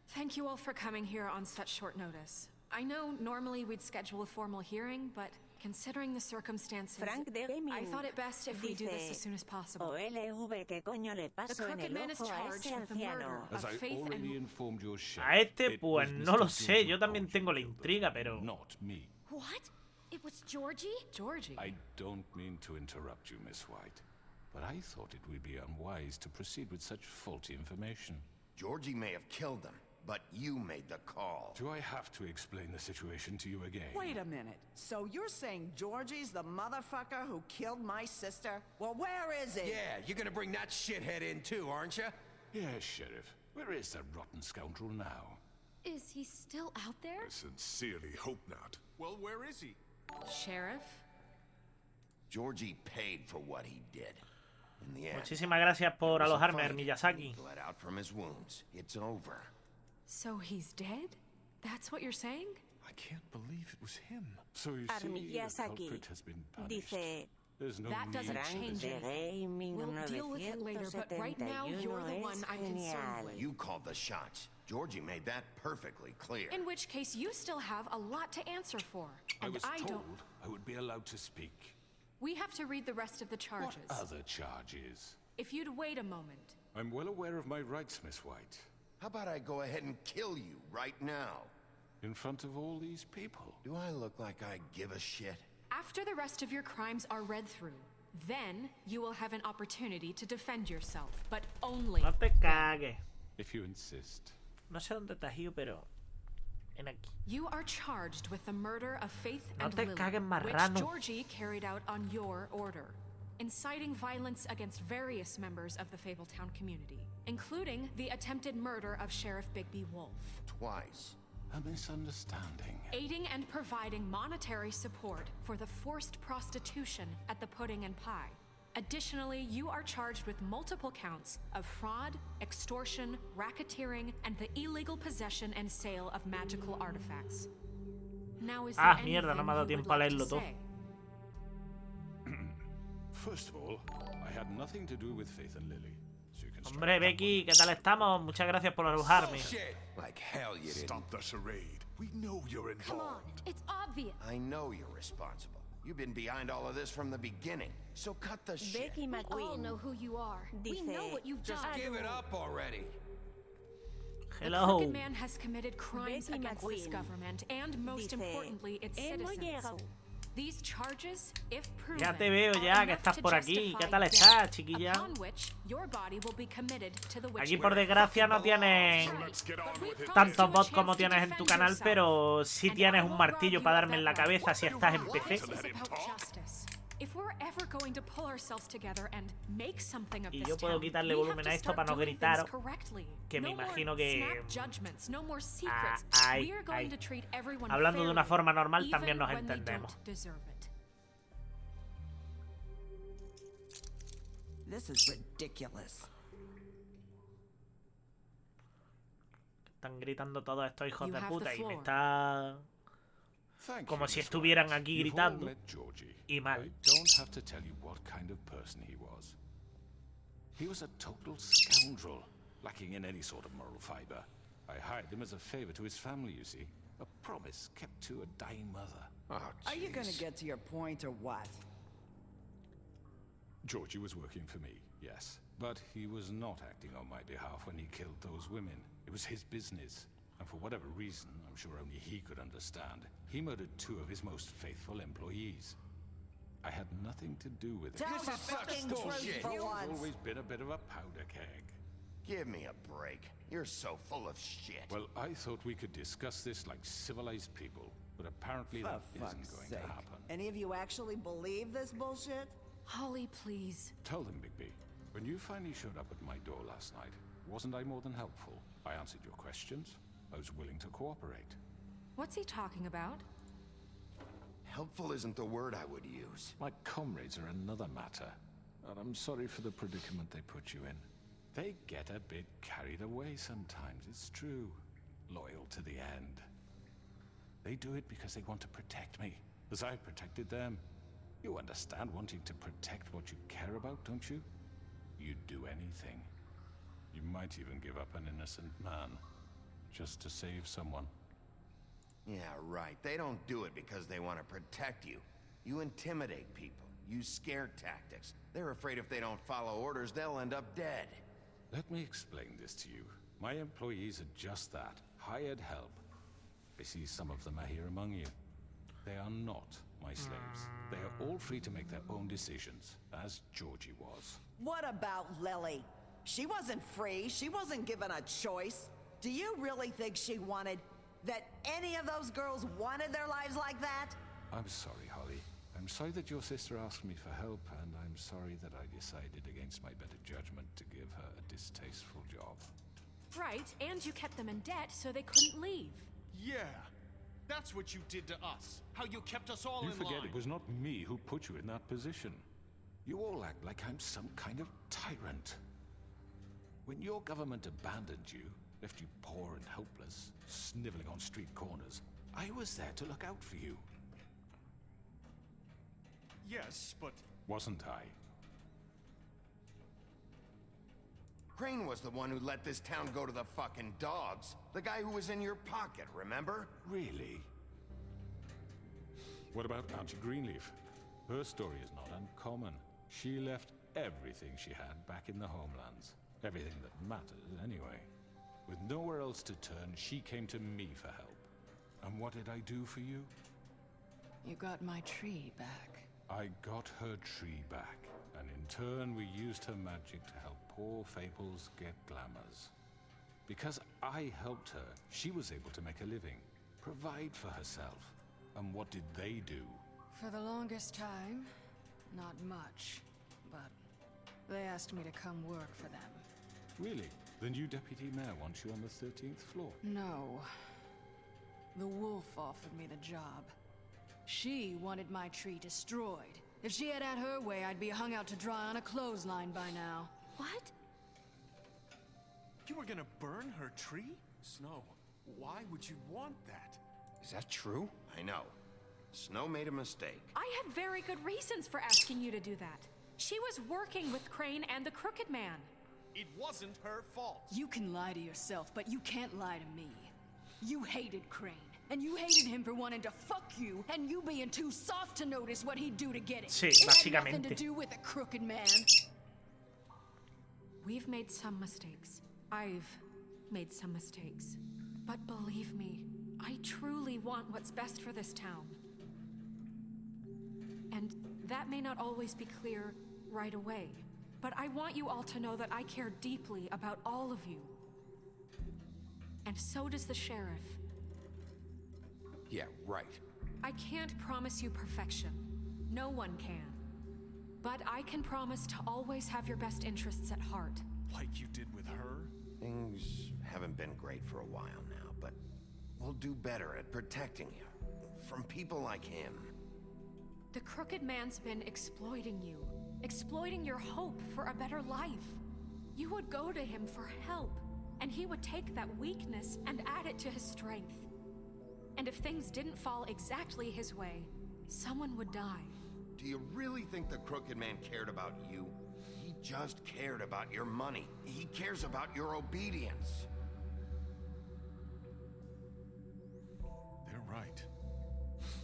Thank you all for coming here on such short notice. I know normally we'd schedule a formal hearing, but considering the circumstances, Frank de Gaming. I thought it best if we do this as soon as possible. OLV, ¿qué coño le The pasó en Crooked el Man is ojo a charged ese with the murder anciano? of As I Faith already and... informed your sheriff, A este, it pues was no lo Mr. sé. Yo George también tengo la George intriga, pero... Not me. What? It was Georgie? Georgie. I don't mean to interrupt you, Miss White, but I thought it would be unwise to proceed with such faulty information. Georgie may have killed them, but you made the call. Do I have to explain the situation to you again? Wait a minute. So you're saying Georgie's the motherfucker who killed my sister? Well, where is he? Yeah, you're gonna bring that shithead in too, aren't you? Yes, Sheriff. Where is that rotten scoundrel now? Is he still out there? I sincerely hope not. Well, where is he? Sheriff? Georgie paid for what he did. In the end, Muchísimas gracias por there was a alojarme, fight. Miyazaki. He bled out from his wounds. It's over. So he's dead? That's what you're saying? I can't believe it was him. So you see, Armillas the aquí. culprit has been punished. Dice, There's no That need doesn't to change de anything. Gaming We'll deal with it later, but right now you're the 971 one es I'm concerned genial. with. You called the shots. Georgie made that perfectly clear. In which case, you still have a lot to answer for. I And was I told don't... I would be allowed to speak. We have to read the rest of the charges. What other charges? If you'd wait a moment. I'm well aware of my rights, Miss White. How about I go ahead and kill you right now? In front of all these people. Do I look like I give a shit? After the rest of your crimes are read through, then you will have an opportunity to defend yourself, but only... No te cagues. If you insist. No sé dónde te has ido, pero... Ven aquí. You are charged with the murder of Faith No and te Lily, cagues, which marrano. Georgie carried out on your order, inciting violence against various members of the Fabletown community, including the attempted murder of Sheriff Bigby Wolf. Twice. A misunderstanding. Aiding and providing monetary support for the forced prostitution at the Pudding and Pie. Additionally, you are charged with multiple counts of fraud, extortion, racketeering, and the illegal possession and sale of magical artifacts. Now, is there Mierda, no me ha dado anything you would tiempo a like to leerlo todo. say? First of all, I had nothing to do with Faith and Lily. So you can Hombre, Becky, ¿qué tal estamos? Muchas gracias por alojarme. Like hell you didn't. Stop the charade. We know you're involved. Come on, it's obvious. I know you're responsible. You've been behind all of this from the beginning. So cut the shit. Becky We all McQueen know who you are. We dice, know what you've Just done. give it up already. The Hello. Crooked Man has committed crimes Becky against this McQueen government and, most dice, importantly, its "Hemos citizens. llegado". These charges, if proven, Ya te veo ya, are que enough estás to por aquí. justify ¿Qué tal death, estás, chiquilla? upon which your body will be committed to the Aquí witch por hunt. desgracia no tienes tantos bots como tienes en tu canal, pero sí tienes un martillo para darme en la cabeza si estás en PC. This is about justice. If we're ever going to pull ourselves together and make something of Y this yo puedo town, quitarle we have volumen to a esto start para no doing gritar, things correctly. que me No more imagino que... snap judgments, no more secrets. Ay, We are going to treat everyone Hablando de una fairly, forma normal, even también nos when they entendemos. don't deserve it. This is ridiculous. Están gritando todos estos hijos You de have puta the y me floor. está... Thank Como you, si Miss estuvieran White. aquí You've all gritando. met Georgie. Y mal. I don't have to tell you what kind of person he was. He was a total scoundrel, lacking in any sort of moral fiber. I hired him as a favor to his family, you see. A promise kept to a dying mother. Oh, Are you gonna jeez. get to your point or what? Georgie was working for me, yes. But he was not acting on my behalf when he killed those women. It was his business. And for whatever reason, I'm sure only he could understand, he murdered 2 of his most faithful employees. I had nothing to do with it. Tell the fucking truth for He's once. always been a bit of a powder keg. Give me a break. You're so full of shit. Well, I thought we could discuss this like civilized people, but apparently For that fuck's isn't going sake. to happen. Any of you actually believe this bullshit? Holly, please. Tell them, Bigby, when you finally showed up at my door last night, wasn't I more than helpful? I answered your questions. I was willing to cooperate. What's he talking about? Helpful isn't the word I would use. My comrades are another matter, and I'm sorry for the predicament they put you in. They get a bit carried away sometimes, it's true. Loyal to the end. They do it because they want to protect me, as I protected them. You understand wanting to protect what you care about, don't you? You'd do anything. You might even give up an innocent man, just to save someone. Yeah, right. They don't do it because they want to protect you. You intimidate people. Use scare tactics. They're afraid if they don't follow orders, they'll end up dead. Let me explain this to you. My employees are just that, hired help. I see some of them are here among you. They are not my slaves. They are all free to make their own decisions, as Georgie was. What about Lily? She wasn't free. She wasn't given a choice. Do you really think she wanted... that any of those girls wanted their lives like that? I'm sorry, Holly. I'm sorry that your sister asked me for help, and I'm sorry that I decided against my better judgment to give her a distasteful job. Right, and you kept them in debt so they couldn't leave. Yeah, that's what you did to us. How you kept us all You in forget line. it was not me who put you in that position. You all act like I'm some kind of tyrant. When your government abandoned you, left you poor and helpless, sniveling on street corners, I was there to look out for you. Yes, but... Wasn't I? Crane was the one who let this town go to the fucking dogs. The guy who was in your pocket, remember? Really? What about Auntie Greenleaf? Her story is not uncommon. She left everything she had back in the homelands. Everything that matters, anyway. With nowhere else to turn, she came to me for help. And what did I do for you? You got my tree back. I got her tree back, and in turn we used her magic to help poor Fables get glamours. Because I helped her, she was able to make a living. provide for herself. And what did they do? For the longest time, not much. But they asked me to come work for them. Really? The new deputy mayor wants you on the 13th floor? No. The wolf offered me the job. She wanted my tree destroyed. If she had her way, I'd be hung out to dry on a clothesline by now. What? You were gonna burn her tree? Snow, why would you want that? Is that true? I know. Snow made a mistake. I had very good reasons for asking you to do that. She was working with Crane and the Crooked Man. It wasn't her fault. You can lie to yourself, but you can't lie to me. You hated Crane, and you hated him for wanting to fuck you, and you being too soft to notice what he'd do to get it. Sí, it had básicamente. nothing to do with a Crooked Man. We've made some mistakes. I've made some mistakes. But believe me, I truly want what's best for this town. And that may not always be clear right away. But I want you all to know that I care deeply about all of you. And so does the sheriff. Yeah, right. I can't promise you perfection. No one can. But I can promise to always have your best interests at heart. Like you did with her? Things haven't been great for a while now, but we'll do better at protecting you from people like him. The Crooked Man's been exploiting you. Exploiting your hope for a better life. You would go to him for help, and he would take that weakness and add it to his strength. And if things didn't fall exactly his way, someone would die. Do you really think the Crooked Man cared about you? He just cared about your money. He cares about your obedience. They're right.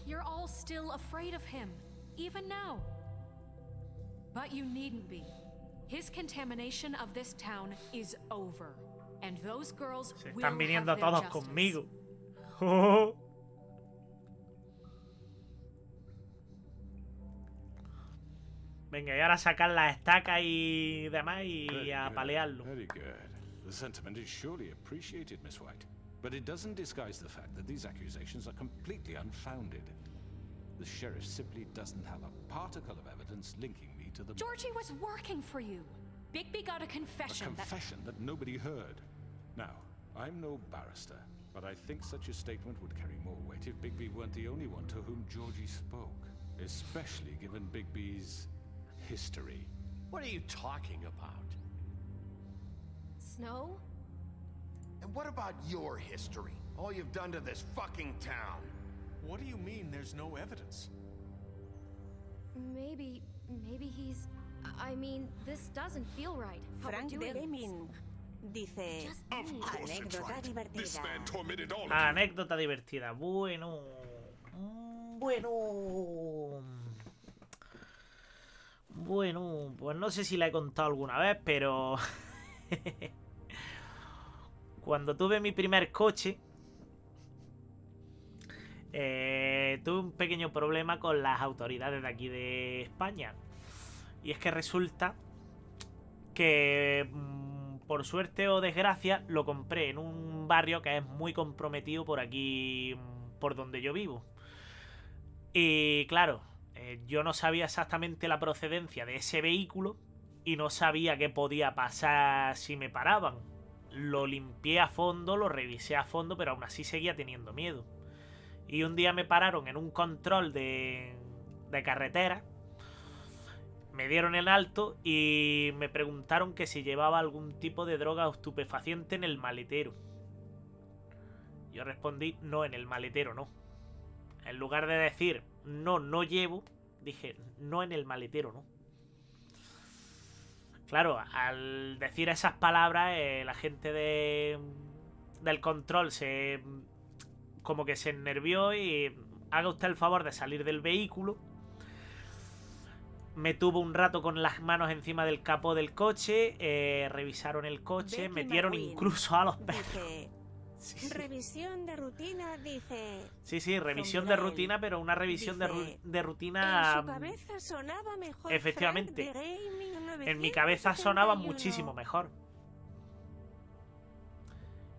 You're all still afraid of him, even now. But you needn't be. His contamination of this town is over. And those girls Se will están viniendo have their todos justice. conmigo. Venga, y ahora sacar las estacas y demás y a palearlo. Very good. The sentiment is surely appreciated, Miss White. But it doesn't disguise the fact that these accusations are completely unfounded. The sheriff simply doesn't have a particle of evidence linking me to the... Georgie was working for you. Bigby got a confession. A confession that nobody heard. Now, I'm no barrister, but I think such a statement would carry more weight if Bigby weren't the only one to whom Georgie spoke. Especially given Bigby's history. What are you talking about? Snow? And what about your history? All you've done to this fucking town. What do you mean there's no evidence? Maybe he's... I mean, this doesn't feel right. How we're Frank de doing Deming dice: anécdota divertida. Anécdota divertida. Bueno. Bueno, pues no sé si la he contado alguna vez, pero... Cuando tuve mi primer coche, tuve un pequeño problema con las autoridades de aquí de España. Y es que resulta que, por suerte o desgracia, lo compré en un barrio que es muy comprometido por aquí, por donde yo vivo. Y claro, yo no sabía exactamente la procedencia de ese vehículo y no sabía qué podía pasar si me paraban. Lo limpié a fondo, lo revisé a fondo, pero aún así seguía teniendo miedo. Y un día me pararon en un control de carretera, me dieron el alto y me preguntaron que si llevaba algún tipo de droga o estupefaciente en el maletero. Yo respondí: no, en el maletero no. En lugar de decir no llevo, dije: no, en el maletero no. Claro, al decir esas palabras, la gente del control como que se enervió y: haga usted el favor de salir del vehículo. Me tuvo un rato con las manos encima del capó del coche, revisaron el coche, Becky metieron McQueen incluso a los perros. dice, Sí. revisión de rutina, dice. Sí, revisión de rutina, pero una revisión Dice, de rutina... En su cabeza sonaba mejor. Efectivamente. Frank de Gay En mi cabeza sonaba 1971. muchísimo mejor.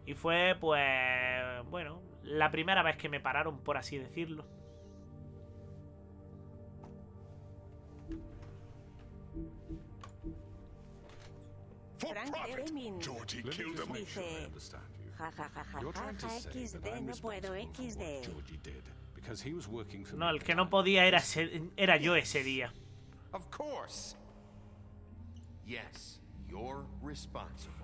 Y fue, pues, bueno, La primera vez que me pararon, por así decirlo. Frank Emin dice... XD, no puedo, XD. No, el que no podía era yo ese día. Of course. Yes, you're responsible.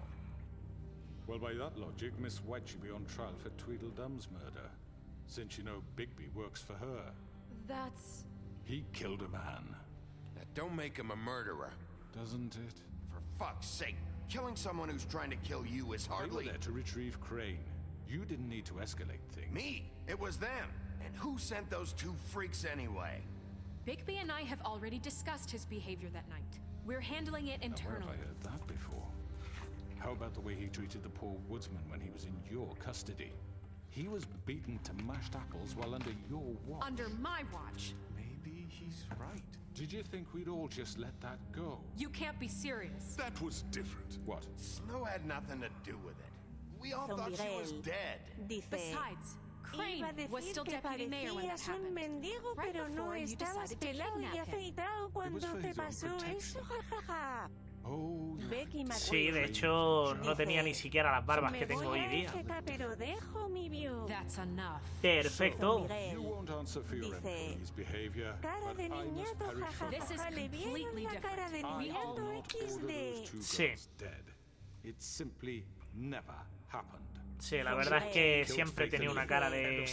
Well, by that logic, Miss White should be on trial for Tweedledum's murder, since you know Bigby works for her. That's... He killed a man. That don't make him a murderer. Doesn't it? For fuck's sake, killing someone who's trying to kill you is hardly... You were there to retrieve Crane. You didn't need to escalate things. Me? It was them. And who sent those two freaks anyway? Bigby and I have already discussed his behavior that night. We're handling it internally. Where have I heard that before? How about the way he treated the poor woodsman when he was in your custody? He was beaten to mashed apples while under your watch. Under my watch. Maybe he's right. Did you think we'd all just let that go? You can't be serious. That was different. What? Snow had nothing to do with it. We all thought she was dead. Besides, Crane was still deputy mayor when that happened. Mendigo, Right pero no before you estabas decided to pelado y kidnap him. afeitado cuando for te his own pasó protection. eso, jajaja. Oh, Becky Sí, de hecho, no tenía ni siquiera las barbas que tengo hoy día. Pero dejo mi view. That's enough. Perfecto. You won't answer for your employees' behavior, Cara but de I must niñato, perish for This is that. jajaja. Le completely vieron la cara de I will niñato not order XD. those two Sí. girls dead. It simply never happened. Sí, la verdad es que siempre tenía una cara de...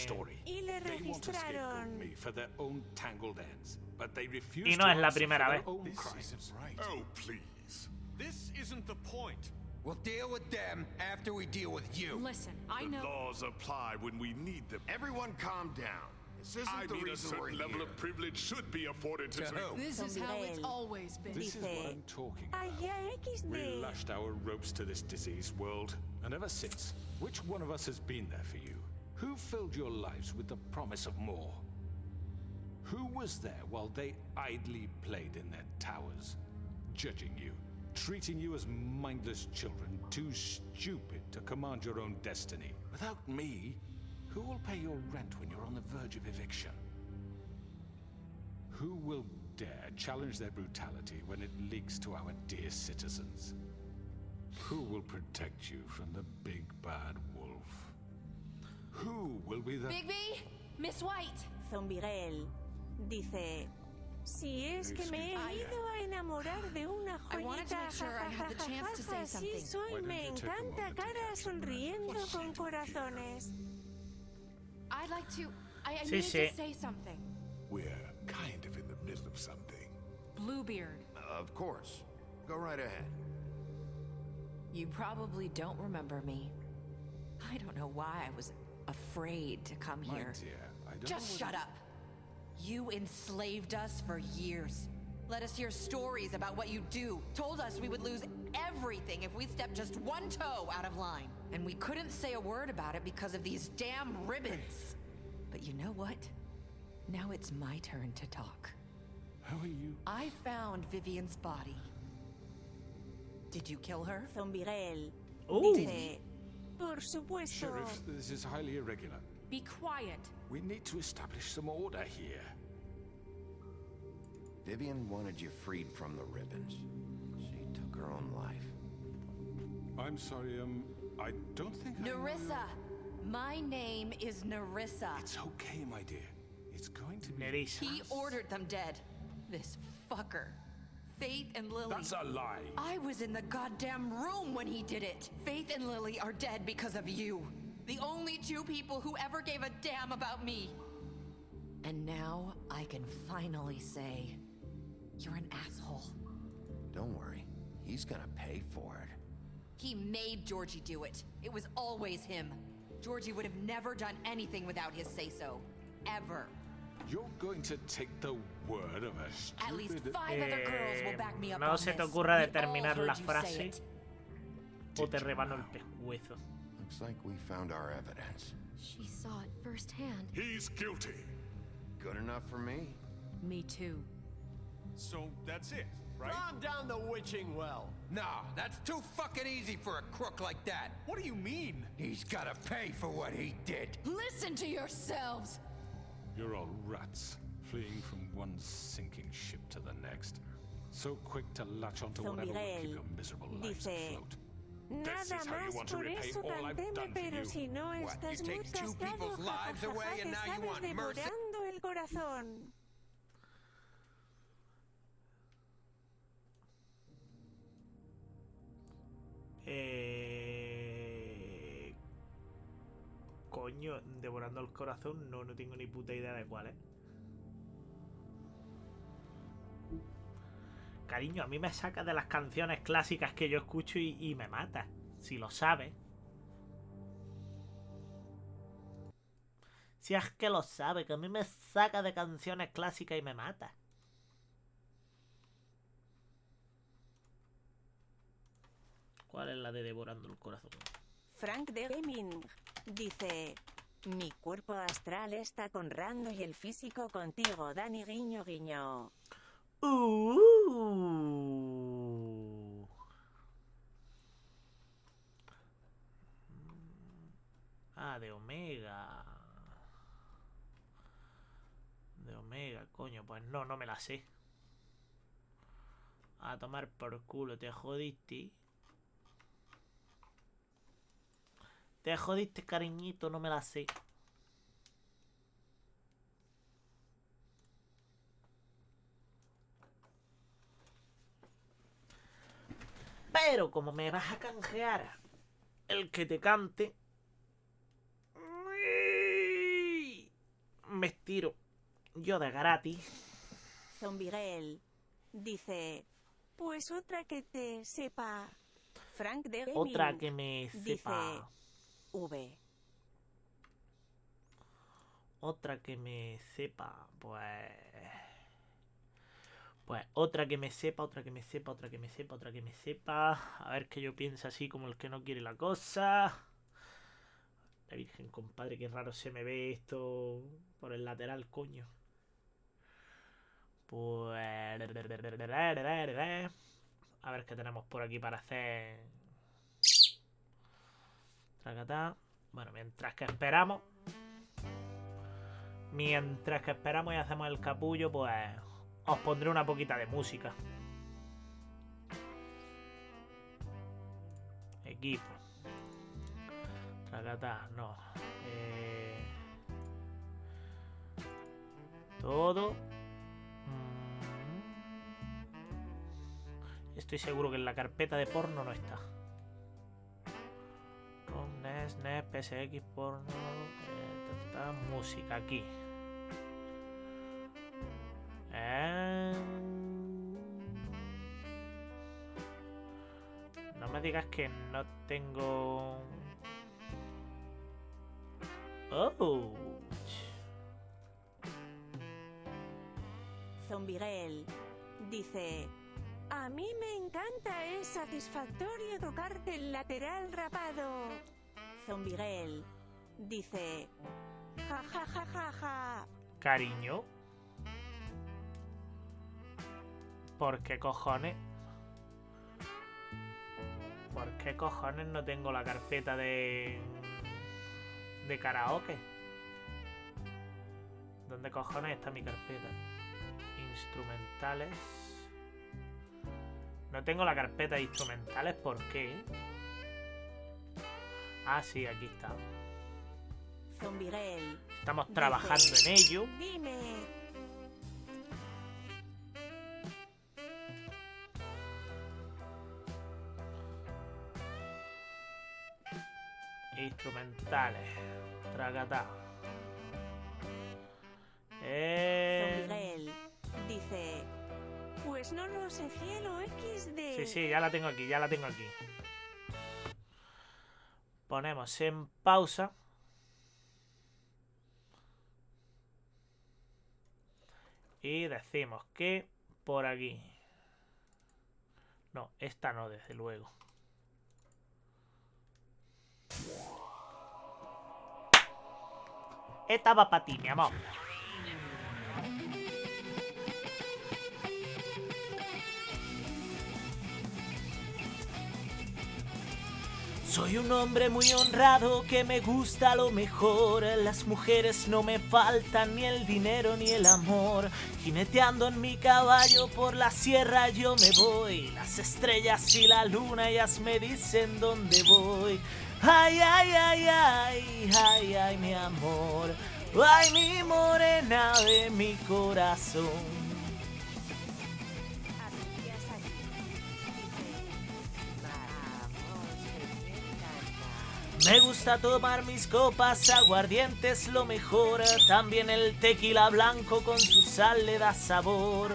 Y le They want to scapegoat registraron. me for their own tangled ends, but they refuse Y no to es la answer primera for their vez. own This crimes. isn't right. Oh, please. This isn't the point. We'll deal with them after we deal with you. Listen, I know... Laws apply when we need them. Everyone calm down. This isn't I the mean, a reason we're certain level here. of privilege should be afforded to... This is how it's always been. This is what I'm talking about. Allá We XD. lashed our ropes to this diseased world, and ever since, which one of us has been there for you? Who filled your lives with the promise of more? Who was there while they idly played in their towers, judging you, treating you as mindless children, too stupid to command your own destiny? Without me, who will pay your rent when you're on the verge of eviction? Who will dare challenge their brutality when it leaks to our dear citizens? Who will protect you from the big bad wolf? Who will be the... Bigby! Miss White! Zombirel dice: Si es que me he ido a enamorar de una I wanted to joyita, make sure I had the chance to say jajajaja, something. sí soy, Why don't me you take a encanta moment to cara catch the sonriendo What's con she doing corazones. I'd like to... I Sí, need sí. to say something. We're kind of in the middle of something. Bluebeard. Of course. Go right ahead. You probably don't remember me. I don't know why I was afraid to come My here. dear, I don't Just know shut up. You enslaved us for years. Let us hear stories about what you do. Told us we would lose everything if we stepped just one toe out of line. And we couldn't say a word about it because of these damn ribbons. But you know what? Now it's my turn to talk. How are you? I found Vivian's body. Did you kill her? Zombirel Ooh. dice: Por supuesto. Sheriff, this is highly irregular. Be quiet. We need to establish some order here. Vivian wanted you freed from the ribbons. She took her own life. I'm sorry, I don't think Nerissa! My name is Nerissa. It's okay, my dear. It's going to be... Nerissa. He ordered them dead. This fucker. Faith and Lily. That's a lie. I was in the goddamn room when he did it. Faith and Lily are dead because of you. The only two people who ever gave a damn about me. And now I can finally say, you're an asshole. Don't worry. He's gonna pay for it. He made Georgie do it. It was always him. Georgie would have never done anything without his say-so. Ever. You're going to take the word of a stupid... At least 5 other girls will back me up No on se te this. ocurra We all determinar heard la you say frase it. o te rebano el pescuezo. Looks like we found our evidence. She saw it firsthand. He's guilty. Good enough for me. Me too. So that's it, right? Calm down the witching well. Nah, that's too fucking easy for a crook like that. What do you mean? He's gotta pay for what he did. Listen to yourselves! You're all rats, fleeing from one sinking ship to the next. So quick to latch onto whatever will keep your miserable lives afloat. This Nada is how you más want to por repay eso all I've tan done for pero you. si no What, estás you muy take two tascado, people's lives jajaja, away and te now you sabes want mercy? devorando el corazón. Coño, devorando el corazón, no tengo ni puta idea de cuál es. Cariño, a mí me saca de las canciones clásicas que yo escucho y me mata. Si lo sabes. Si es que lo sabe, que a mí me saca de canciones clásicas y me mata. ¿Cuál es la de devorando el corazón? Frank de Gaming dice: mi cuerpo astral está con Rando y el físico contigo, Dani, guiño guiño. Ah, de Omega. De Omega, coño, pues no me la sé. A tomar por culo, te jodiste. Te jodiste, cariñito, no me la sé. Pero como me vas a canjear el que te cante, me estiro yo de gratis. Zombiguel dice: pues otra que te sepa. Frank de Gaming Otra que me sepa. dice: V. Otra que me sepa, pues otra que me sepa, otra que me sepa, otra que me sepa, otra que me sepa. A ver que yo pienso así como el que no quiere la cosa. La Virgen, compadre, qué raro se me ve esto por el lateral, coño. Pues a ver qué tenemos por aquí para hacer. Tracatá. Bueno, mientras que esperamos y hacemos el capullo, pues os pondré una poquita de música. Equipo. Tracatá, no. Todo. Estoy seguro que en la carpeta de porno no está. Con NES, PSX, porno. Música aquí. No me digas que no tengo. Oh. Zombiguel dice: a mí me encanta, es satisfactorio tocarte el lateral rapado. Zombiguel dice: ja ja ja ja ja. Cariño. ¿Por qué cojones? ¿Por qué cojones no tengo la carpeta de karaoke? ¿Dónde cojones está mi carpeta? Instrumentales. No tengo la carpeta de instrumentales, ¿por qué? Ah, sí, aquí está. Zombiguel Estamos trabajando en ello. Dime. Instrumentales. Tracatá. Zombiguel dice: pues no lo sé, cielo XD. Sí, ya la tengo aquí, Ponemos en pausa. Y decimos que por aquí. No, esta no, desde luego. Esta va para ti, mi amor. Soy un hombre muy honrado que me gusta lo mejor. Las mujeres no me faltan, ni el dinero ni el amor. Jineteando en mi caballo por la sierra yo me voy. Las estrellas y la luna ellas me dicen dónde voy. Ay, ay, ay, ay, ay, ay, mi amor. Ay, mi morena de mi corazón. Me gusta tomar mis copas, aguardientes lo mejor. También el tequila blanco con su sal le da sabor.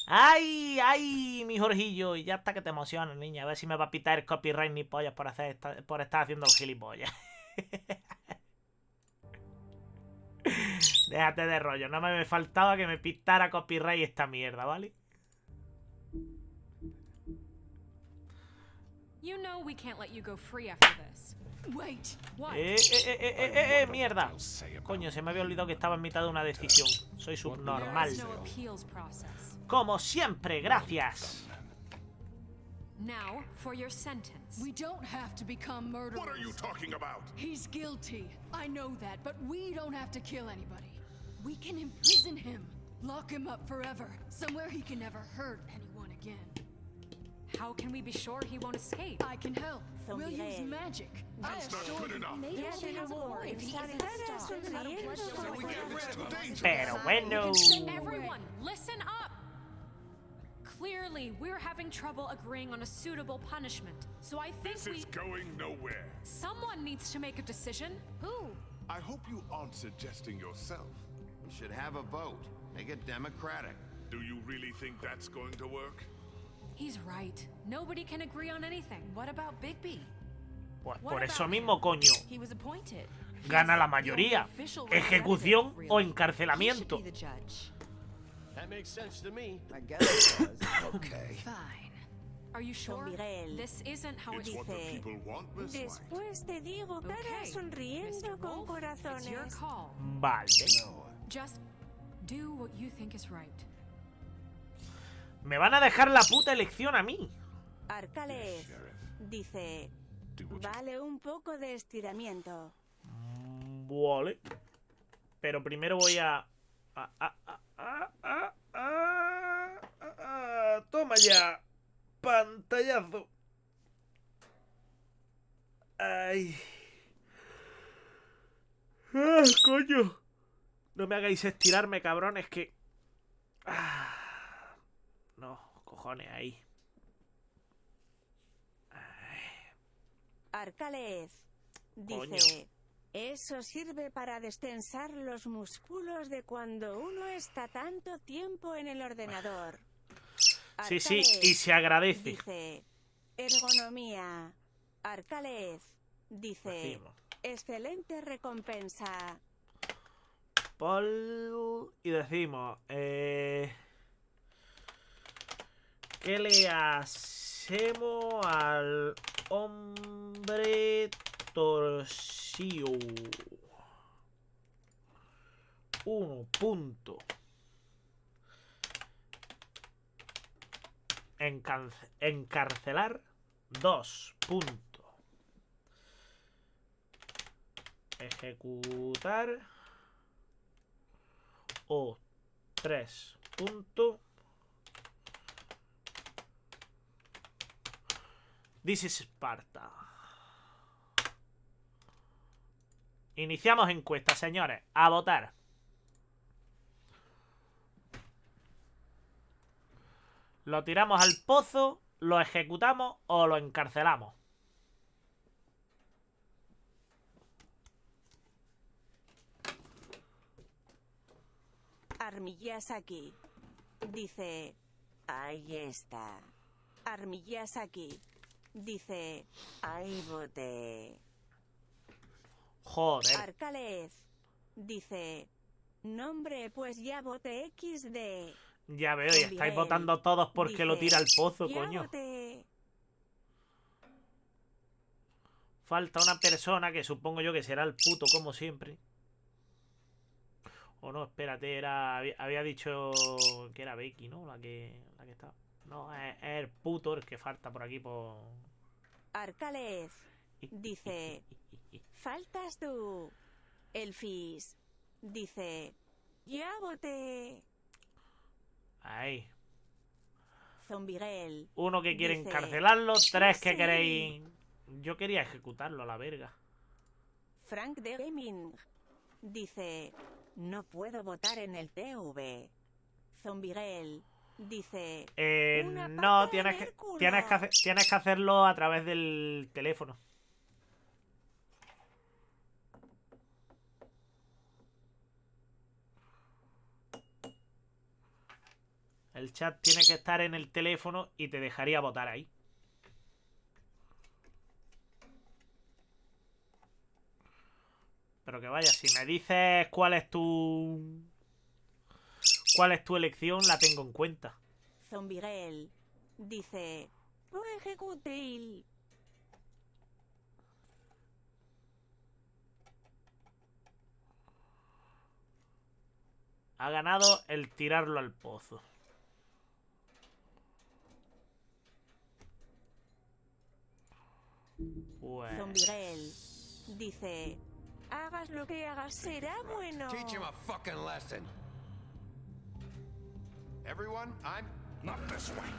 Ay, ay, mi Jorgillo. Y ya está que te emocionas, niña. A ver si me va a pitar el copyright ni pollas por estar haciendo el gilipollas. Déjate de rollo. No me faltaba que me pitara copyright esta mierda, ¿vale? You know we can't let you go free after this. Wait, what? Mierda. Coño, se me había olvidado que estaba en mitad de una decisión. Soy subnormal. Como siempre, gracias. Now, for your sentence. We don't have to become murderers. What are you talking about? He's guilty. I know that, but we don't have to kill anybody. We can imprison him. Lock him up forever. Somewhere he can never hurt anyone again. How can we be sure he won't escape? I can help. We'll use magic. That's not good enough. Maybe she has a boy if he isn't Pero bueno. Everyone, listen up. Clearly, we're having trouble agreeing on a suitable punishment. So I think This is going nowhere. someone needs to make a decision. Who? I hope you aren't suggesting yourself. We should have a vote. Make it democratic. Do you really think that's going to work? He's right. Nobody can agree on anything. What about Bigby? Pues por eso mismo, coño. He was appointed. Gana la mayoría. Ejecución o encarcelamiento. That makes sense to me. I guess it does. Okay. Fine. Are you sure? This isn't how It's what the people want, Miss White. Después te digo cara Okay, sonriendo Mr. con Wolf, it's your corazones. call. Vale. Just do what you think is right. Me van a dejar la puta elección a mí. Arcales dice, vale un poco de estiramiento. Vale. Pero primero voy a... Toma ya. Pantallazo. Ay. Coño. No me hagáis estirarme, cabrones, que... No, cojones, ahí. Arcales dice, Coño. eso sirve para destensar los músculos de cuando uno está tanto tiempo en el ordenador. Sí, sí, Arcales y se agradece. dice, ergonomía. Arcales dice, Decimos. excelente recompensa. Y decimos, ¿qué le hacemos al hombre torcido? 1 punto. Encarcelar. 2 punto. Ejecutar. O 3 punto. This is Sparta. Iniciamos encuesta, señores. A votar. ¿Lo tiramos al pozo, lo ejecutamos o lo encarcelamos? Armillazaki dice, ahí está. Armillazaki dice, ahí voté. Joder. Arcales dice, nombre, pues ya voté XD. Ya veo, y estáis votando todos porque lo tira al pozo, coño. Voté. Falta una persona que supongo yo que será el puto, como siempre. O no, espérate, había dicho que era Becky, ¿no? La que estaba. No, es el puto el que falta por aquí por... Arcalez dice: faltas tú. Elfis dice: ya voté. Ahí. Zombirel. Uno que quiere dice, encarcelarlo, 3 que sí. queréis. Yo quería ejecutarlo a la verga. Frank de Gaming dice: no puedo votar en el TV. Zombirel dice: No, tienes que hacerlo a través del teléfono. El chat tiene que estar en el teléfono y te dejaría votar ahí. Pero que vaya, si me dices cuál es tu elección, la tengo en cuenta. Zombirel dice: no ejecutil. Ha ganado el tirarlo al pozo. Pues... Zombirel dice: hagas lo que hagas, será bueno. Teach him a fucking lesson. Everyone, I'm not this way.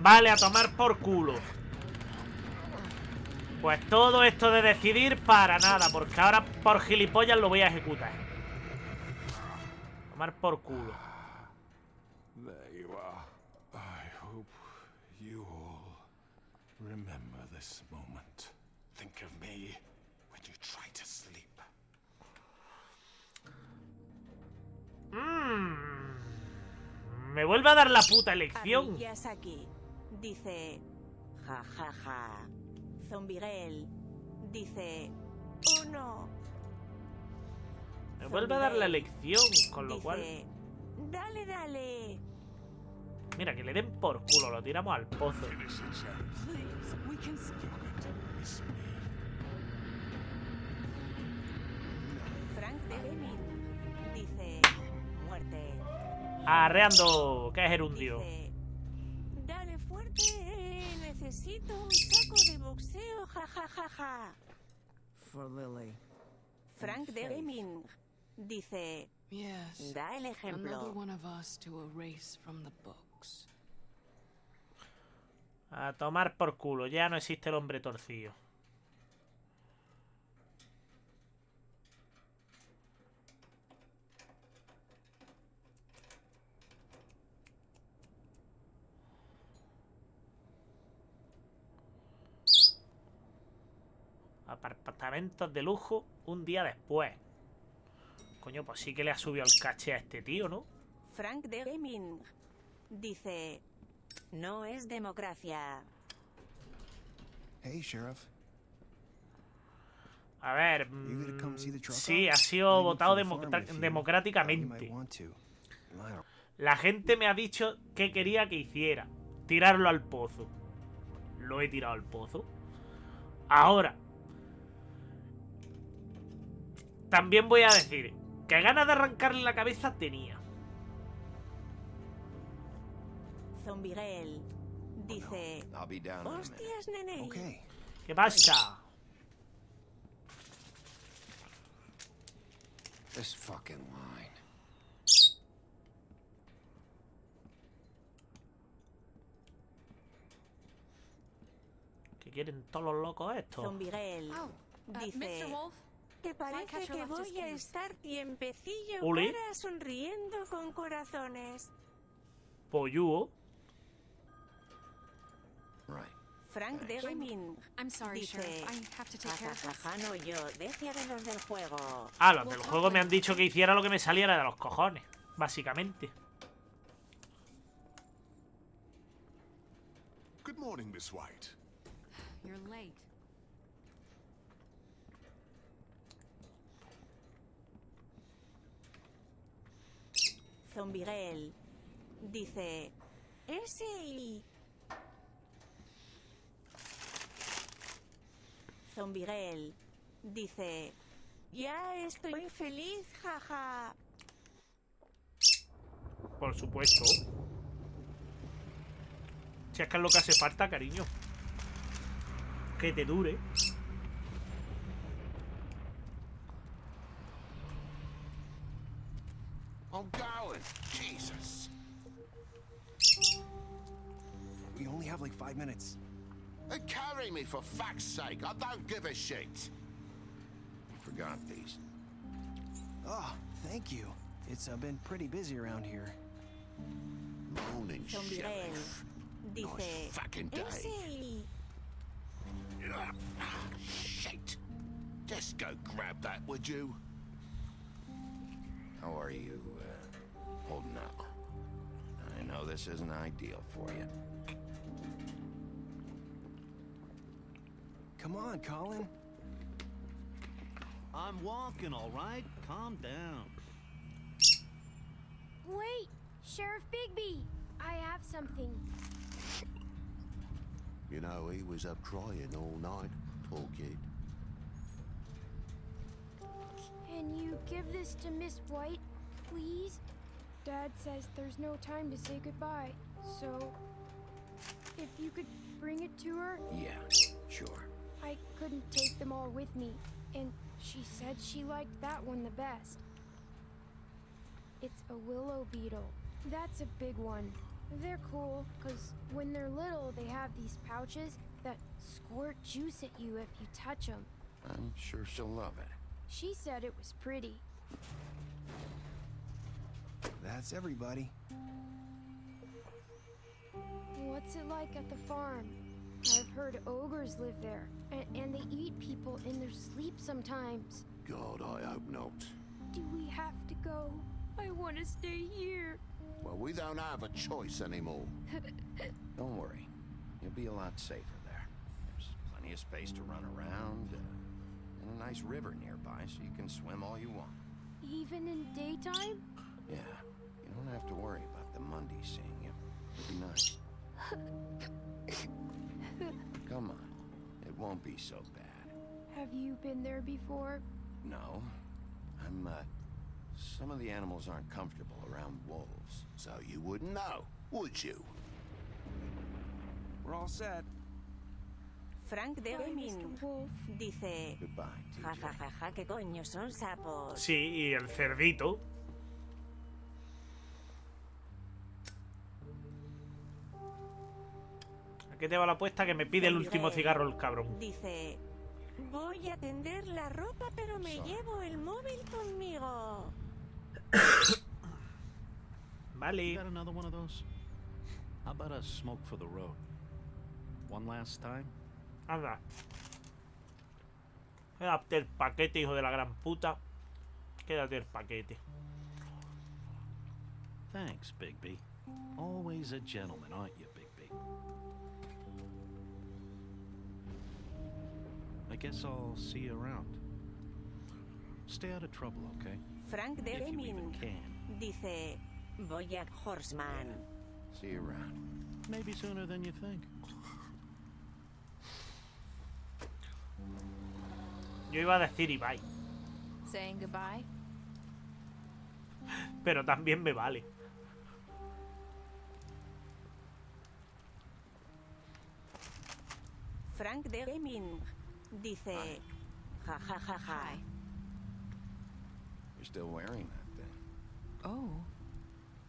Vale, a tomar por culo. Pues todo esto de decidir para nada, porque ahora por gilipollas lo voy a ejecutar. Tomar por culo. There you are. I hope you all remember this moment. Think of me when you try to sleep. Me vuelve a dar la puta elección. Aquí dice: ja ja ja. Zombirel dice: oh no. Me vuelve a dar la elección, con lo cual... dale, dale. Mira, que le den por culo, lo tiramos al pozo. Frank de Gaming dice: muerte. Arreando, que es gerundio. Dale fuerte, necesito un saco de boxeo, ja ja ja ja. For Lily. Frank de Gaming dice: yes, da el another ejemplo. one of us to erase from the books. A tomar por culo, ya no existe el hombre torcido. Apartamentos de lujo un día después. Coño, pues sí que le ha subido el caché a este tío, ¿no? Frank de Gaming dice: no es democracia. Hey, Sheriff. A ver, You gonna come see the truck sí, off? ha sido Leaving votado for the farm with you. democráticamente. You might want to. I don't- La gente me ha dicho qué quería que hiciera. Tirarlo al pozo. Lo he tirado al pozo. Ahora, también voy a decir que ganas de arrancarle la cabeza tenía. Zombirel dice: I'll be down in a minute. hostias, nene. Okay. ¿Qué pasa? This fucking line. ¿Qué quieren todos los locos estos? Zombirel dice: Mr. Wolf, te parece catcher que left his voy a keys. estar tiempecillo Uli. para sonriendo con corazones. Polluo. Right. Frank de Gaming I'm sorry, dice: Sheriff. I have to take care of this. jajaja, no yo, decía de los del juego. Ah, los del juego me han dicho que hiciera lo que me saliera de los cojones. Básicamente. Good morning, Miss White. You're late. Zombirel dice: ese y... Zombirel dice: ya estoy feliz, jaja. Por supuesto. Si es que es lo que hace falta, cariño. que te dure. I'm going. Jesus. We only have like 5 minutes. Carry me for fuck's sake. I don't give a shit. I forgot these. Oh, thank you. It's been pretty busy around here. Morning, Sheriff. Nice fucking day. Shit. Just go grab that, would you? How are you, holding up? I know this isn't ideal for you. Come on, Colin. I'm walking, all right? Calm down. Wait, Sheriff Bigby, I have something. You know, he was up crying all night, poor kid. Can you give this to Miss White, please? Dad says there's no time to say goodbye, so if you could bring it to her? Yeah, sure. I couldn't take them all with me, and she said she liked that one the best. It's a willow beetle. That's a big one. They're cool, because when they're little, they have these pouches that squirt juice at you if you touch them. I'm sure she'll love it. She said it was pretty. That's everybody. What's it like at the farm? I've heard ogres live there, and they eat people in their sleep sometimes. God, I hope not. Do we have to go? I want to stay here. Well, we don't have a choice anymore. Don't worry. You'll be a lot safer there. There's plenty of space to run around, and a nice river nearby so you can swim all you want. Even in daytime? Yeah, you don't have to worry about the Mundies seeing you. It'll be nice. Come on. It won't be so bad. Have you been there before? No. Some of the animals aren't comfortable around wolves. So you wouldn't know, would you? We're all set. Frank de Gaming dice... Goodbye, Ja, ja, ja, ja, ¿qué coño son sapos? Sí, y el cerdito. ¿A qué te va la apuesta que me pide el último cigarro el cabrón? Dice... Voy a tender la ropa, pero me llevo el móvil conmigo. Vale. Got another one of those? How about a smoke for the road? One last time? Anda. Quédate el paquete, hijo de la gran puta. Quédate el paquete. Thanks, Bigby. Always a gentleman, aren't you, Bigby? I guess I'll see you around. Stay out of trouble, okay? Frank de If you Gaming even can. dice... Voy a Horseman. See you around. Maybe sooner than you think. Yo iba a decir Ibai, Saying goodbye? pero también me vale. Frank de Gaming dice... Ja, ja, ja, ja. You're still wearing that thing. Oh.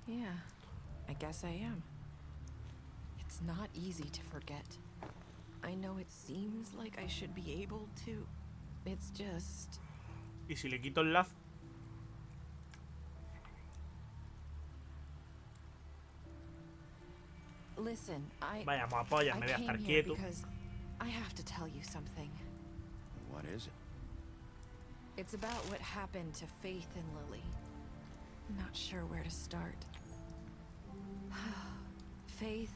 Yeah. I guess I am. It's not easy to forget. I know it seems like I should be able to. It's just... ¿Y si le quito el lazo? Listen, Vaya, me apoya, me voy a estar came here quieto. because I have to tell you something. What is it? It's about what happened to Faith and Lily. I'm not sure where to start. Faith,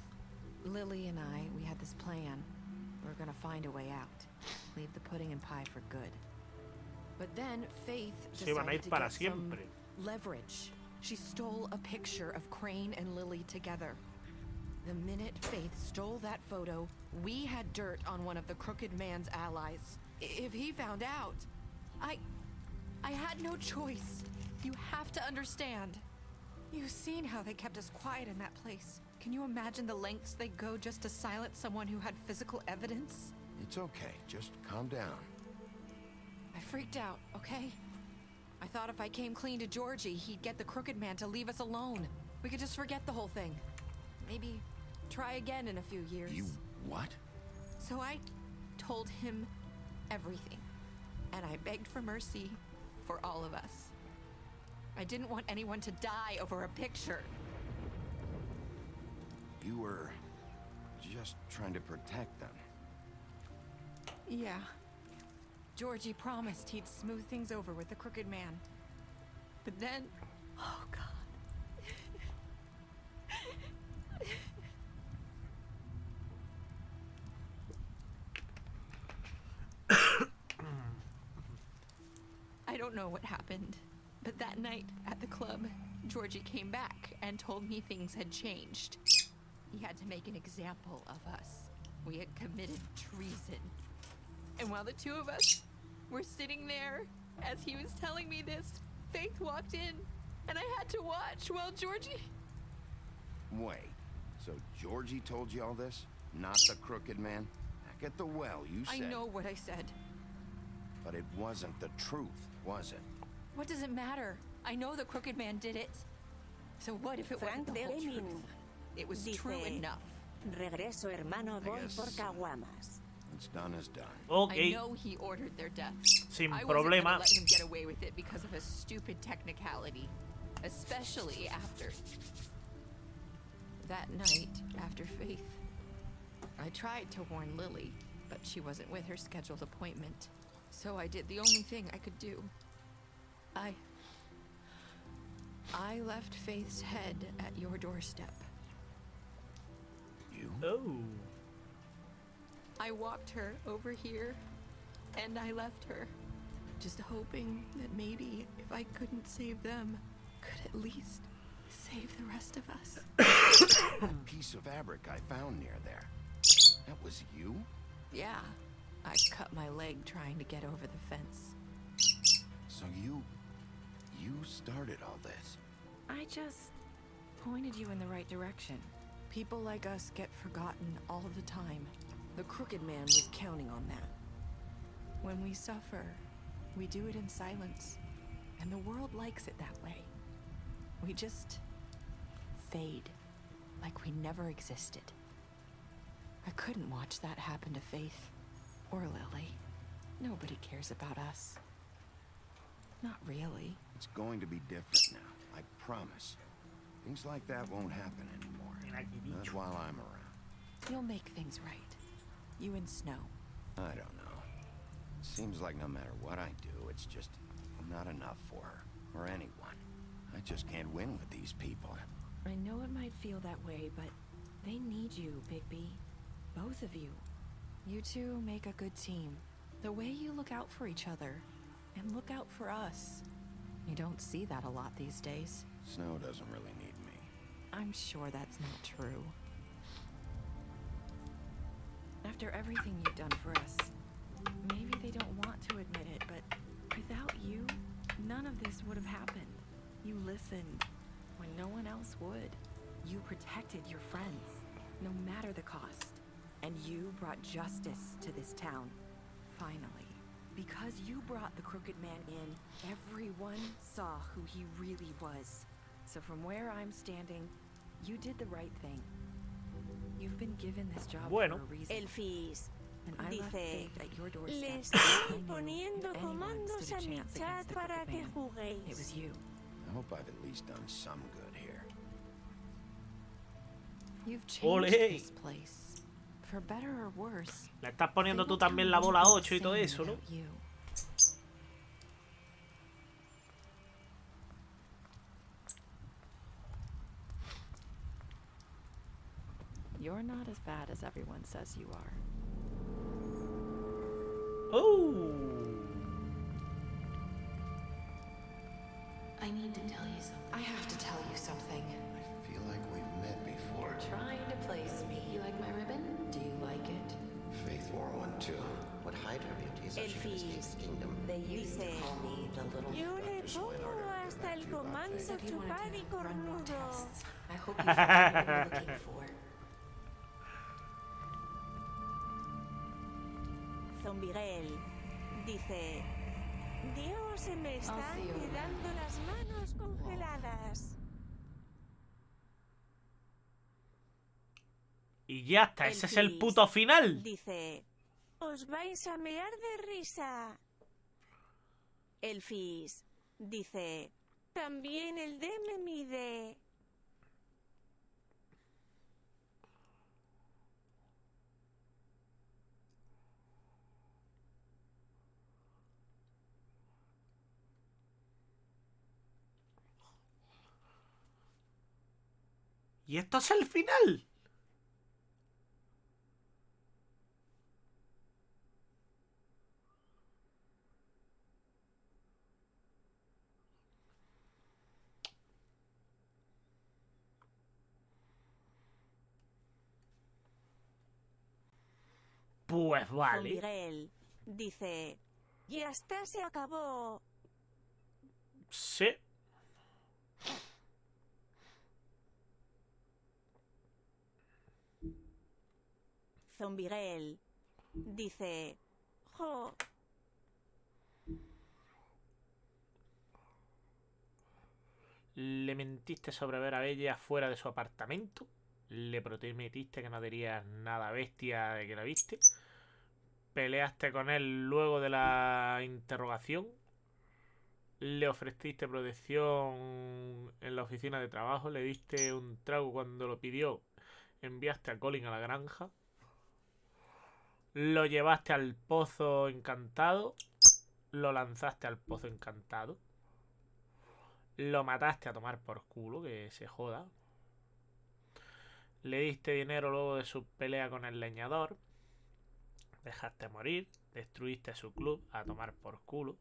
Lily, and we had this plan. We're gonna find a way out. Leave the pudding and pie for good. But then Faith Se van a ir decided to para get some siempre. leverage. She stole a picture of Crane and Lily together. The minute Faith stole that photo, we had dirt on one of the Crooked Man's allies. If he found out, I had no choice. You have to understand. You've seen how they kept us quiet in that place. Can you imagine the lengths they go just to silence someone who had physical evidence? It's okay. Just calm down. I freaked out, okay? I thought if I came clean to Georgie, he'd get the Crooked Man to leave us alone. We could just forget the whole thing. Maybe try again in a few years. You what? So I told him everything. And I begged for mercy for all of us. I didn't want anyone to die over a picture. You were just trying to protect them. Yeah. Georgie promised he'd smooth things over with the Crooked Man. But then... Oh, God. I don't know what happened, but that night at the club, Georgie came back and told me things had changed. He had to make an example of us. We had committed treason. And while the two of us were sitting there, as he was telling me this, Faith walked in, and I had to watch while Georgie... Wait, so Georgie told you all this? Not the Crooked Man? Back at the well, you said... I know what I said. But it wasn't the truth, was it? What does it matter? I know the Crooked Man did it. So what if it wasn't the whole truth? It was true enough. Regreso, hermano, voy por caguamas. What's done is done. I know he ordered their death. Sin I problema. wasn't gonna let him get away with it because of a stupid technicality. Especially after... that night, after Faith. I tried to warn Lily, but she wasn't with her scheduled appointment. So I did the only thing I could do. I left Faith's head at your doorstep. You? Oh. I walked her over here, and I left her. Just hoping that maybe if I couldn't save them, could at least save the rest of us. That piece of fabric I found near there. That was you? Yeah. I cut my leg trying to get over the fence. So you started all this? I just pointed you in the right direction. People like us get forgotten all the time. The Crooked Man was counting on that. When we suffer, we do it in silence. And the world likes it that way. We just fade, like we never existed. I couldn't watch that happen to Faith. Or Lily. Nobody cares about us. Not really. It's going to be different now, I promise. Things like that won't happen anymore. Not while I'm around. You'll make things right. You and Snow. I don't know. It seems like no matter what I do, it's just not enough for her, or anyone. I just can't win with these people. I know it might feel that way, but they need you, Bigby. Both of you. You two make a good team. The way you look out for each other, and look out for us. You don't see that a lot these days. Snow doesn't really need me. I'm sure that's not true. After everything you've done for us, maybe they don't want to admit it, but without you, none of this would have happened. You listened when no one else would. You protected your friends, no matter the cost. And you brought justice to this town. Finally. Because you brought the Crooked Man in, everyone saw who he really was. So from where I'm standing, you did the right thing. You've been given this job for a reason. Elfis. And I left Faith at your doorstep. Le estoy poniendo comandos a mi chat para que juguéis. It was you. I hope I've at least done some good here. You've changed this place. For better or worse. Le estás poniendo tú también la bola 8 y todo eso, ¿no? You're not as bad as everyone says you are. Oh. I need to tell you something. I have to tell you something. I feel like we've met before. You're trying to place me. You like my ribbon? Do you like it? Faith wore one too. Would hide her beauty so she could escape the kingdom. They used to call me the little... Yo le pongo hasta el comando chupar y cornudo. I hope you find what you're looking for. Zombiguel dice: Dios, se me están quedando las manos congeladas. Y ya está, ese es el puto final. Dice: os vais a mear de risa. El Fizz dice: también el D me mide. Y esto es el final. Pues vale. Miguel dice: y hasta se acabó. Sí. Zombiguel dice: jo. Le mentiste sobre ver a Bella fuera de su apartamento. Le prometiste que no dirías nada bestia de que la viste. Peleaste con él luego de la interrogación. Le ofreciste protección en la oficina de trabajo. Le diste un trago cuando lo pidió. Enviaste a Colin a la granja. Lo llevaste al pozo encantado. Lo lanzaste al pozo encantado. Lo mataste a tomar por culo, que se joda. Le diste dinero luego de su pelea con el leñador. Dejaste morir. Destruiste su club a tomar por culo.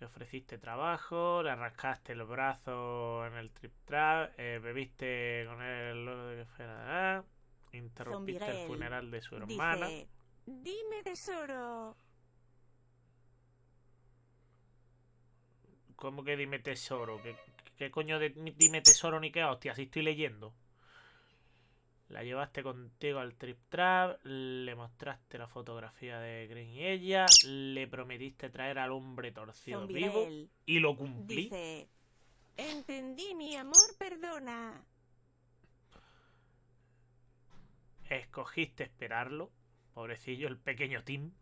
Le ofreciste trabajo. Le rascaste el brazo en el trip trap. Bebiste con él. Interrumpiste el funeral de su hermana. Dice: dime, tesoro. ¿Cómo que dime tesoro? ¿Qué coño de dime tesoro ni qué hostia? Si estoy leyendo. La llevaste contigo al trip trap. Le mostraste la fotografía de Green y ella. Le prometiste traer al hombre torcido vivo. Y lo cumplí. Dice: entendí, mi amor, perdona. Escogiste esperarlo. Pobrecillo, el pequeño Tim.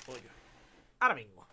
Oye, ahora vengo.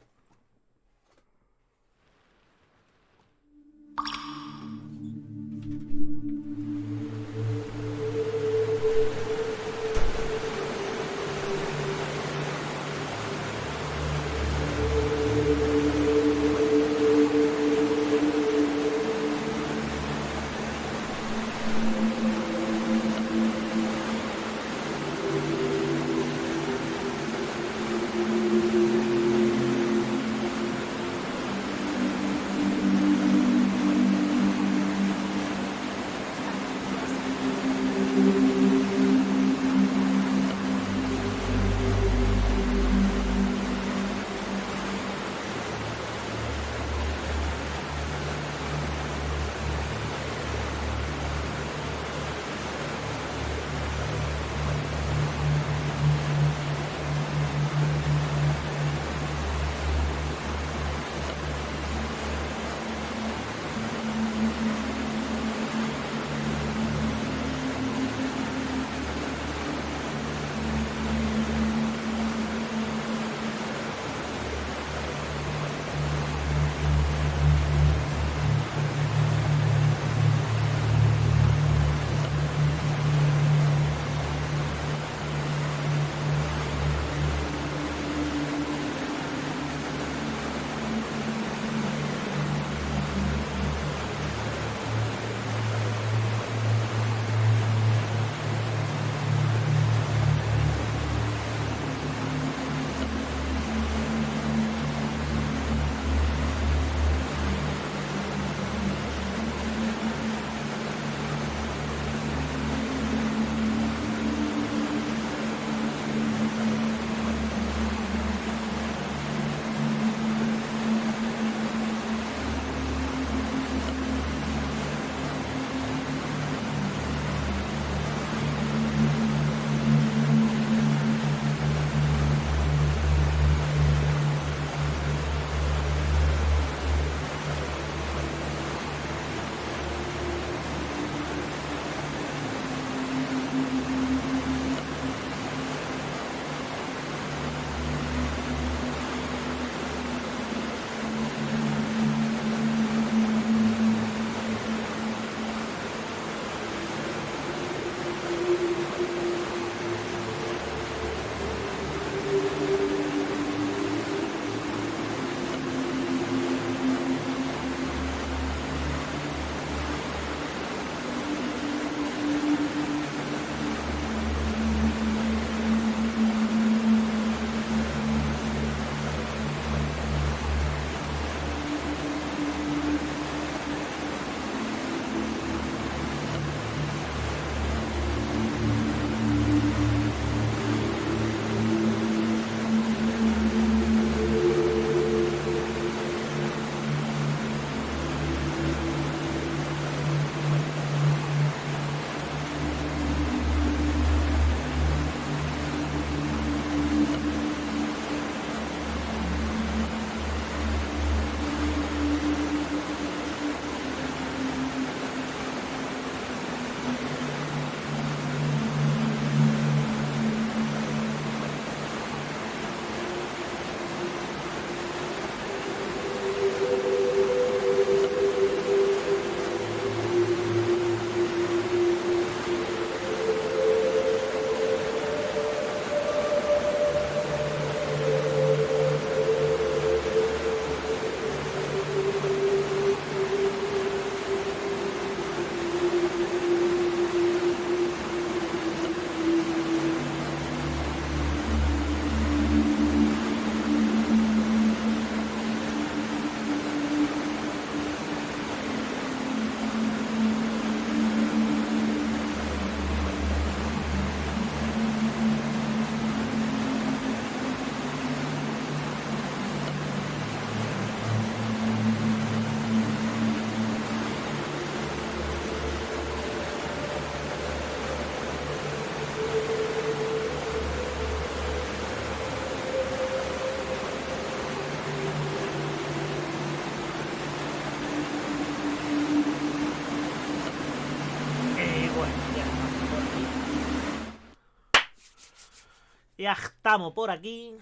Ya estamos por aquí.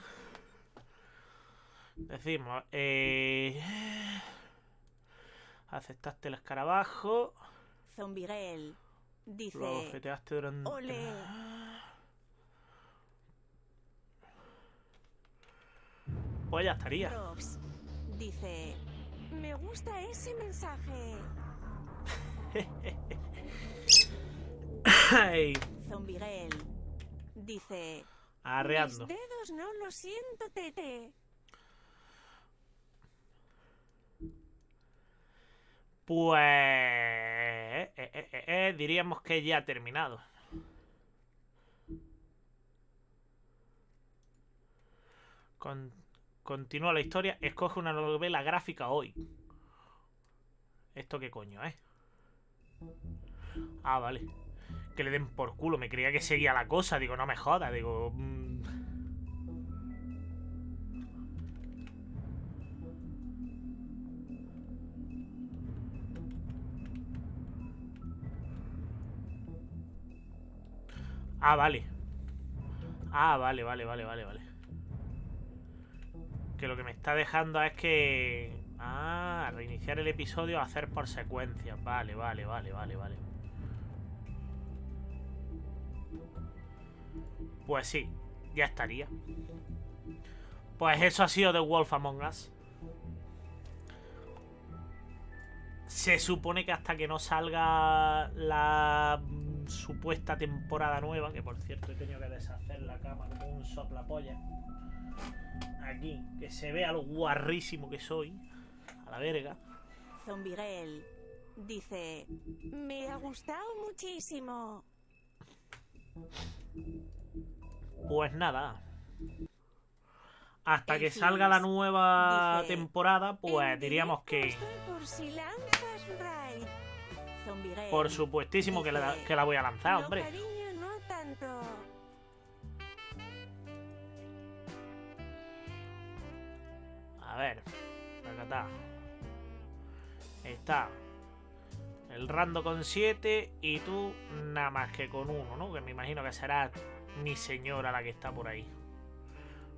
Decimos, aceptaste el escarabajo. Zombiguel dice... Lo bofeteaste durante... Ole. Pues ya estaría. Prox dice... Me gusta ese mensaje. Ay. Zombiguel dice... Arreando. Mis dedos no lo siento, Tete. Pues... diríamos que ya ha terminado. Continúa la historia. Escoge una novela gráfica hoy. ¿Esto qué coño es? Ah, vale. Que le den por culo. Me creía que seguía la cosa. Digo, no me jodas. Digo... Ah, vale. Ah, vale. Que lo que me está dejando es que... Ah, reiniciar el episodio, hacer por secuencias. Vale. Pues sí, ya estaría. Pues eso ha sido The Wolf Among Us. Se supone que hasta que no salga la supuesta temporada nueva, que por cierto he tenido que deshacer la cama como un soplapolla. Aquí, que se vea lo guarrísimo que soy. A la verga. Zombiguel dice... Me ha gustado muchísimo. Pues nada. Hasta que salga la nueva temporada, pues diríamos que... Por si lanzas raid. Zombiguel Por supuestísimo que la voy a lanzar, hombre. No, cariño, no tanto. A ver, acá está. Está el Rando con 7 y tú nada más que con 1, ¿no? Que me imagino que será mi señora la que está por ahí.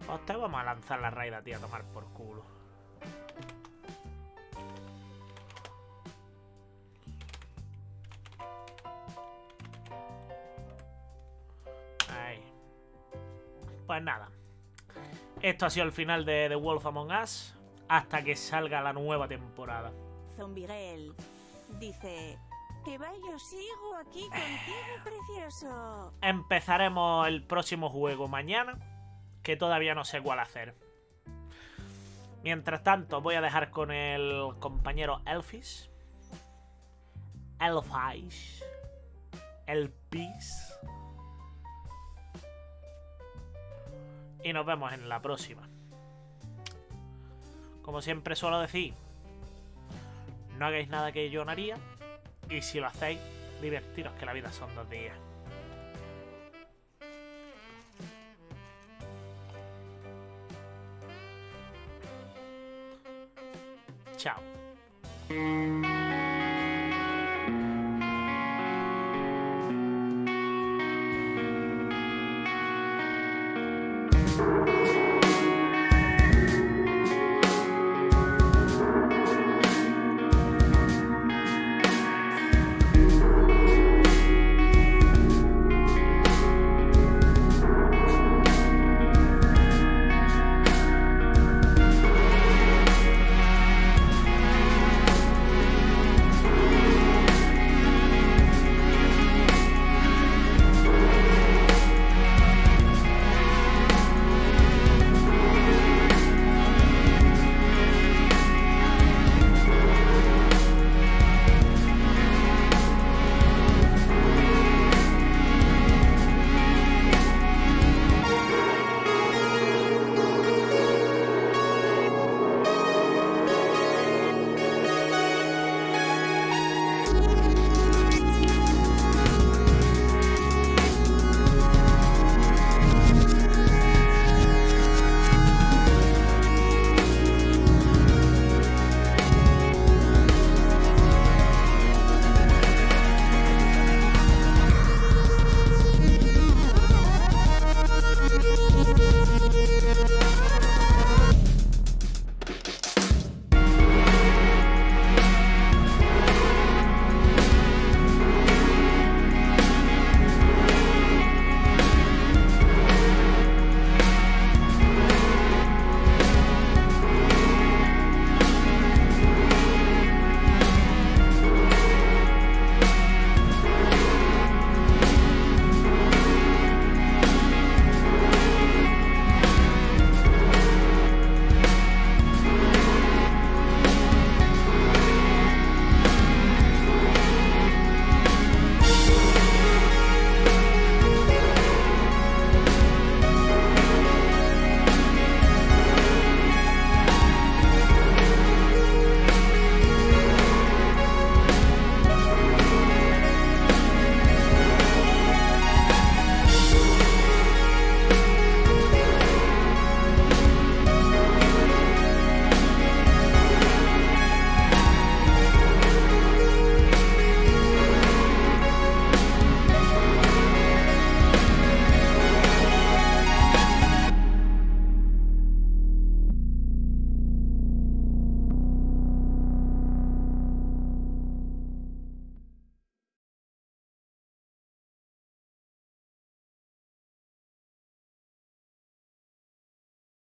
Pues te vamos a lanzar la raid a ti a tomar por culo. Ahí. Pues nada. Esto ha sido el final de The Wolf Among Us. Hasta que salga la nueva temporada. Zombiguel dice... Que va, yo sigo aquí contigo, precioso. Empezaremos el próximo juego mañana, que todavía no sé cuál hacer. Mientras tanto, voy a dejar con el compañero Elfis. Elfis. Elpis. Y nos vemos en la próxima. Como siempre suelo decir, no hagáis nada que yo no haría. Y si lo hacéis, divertiros, que la vida son 2 días. Chao.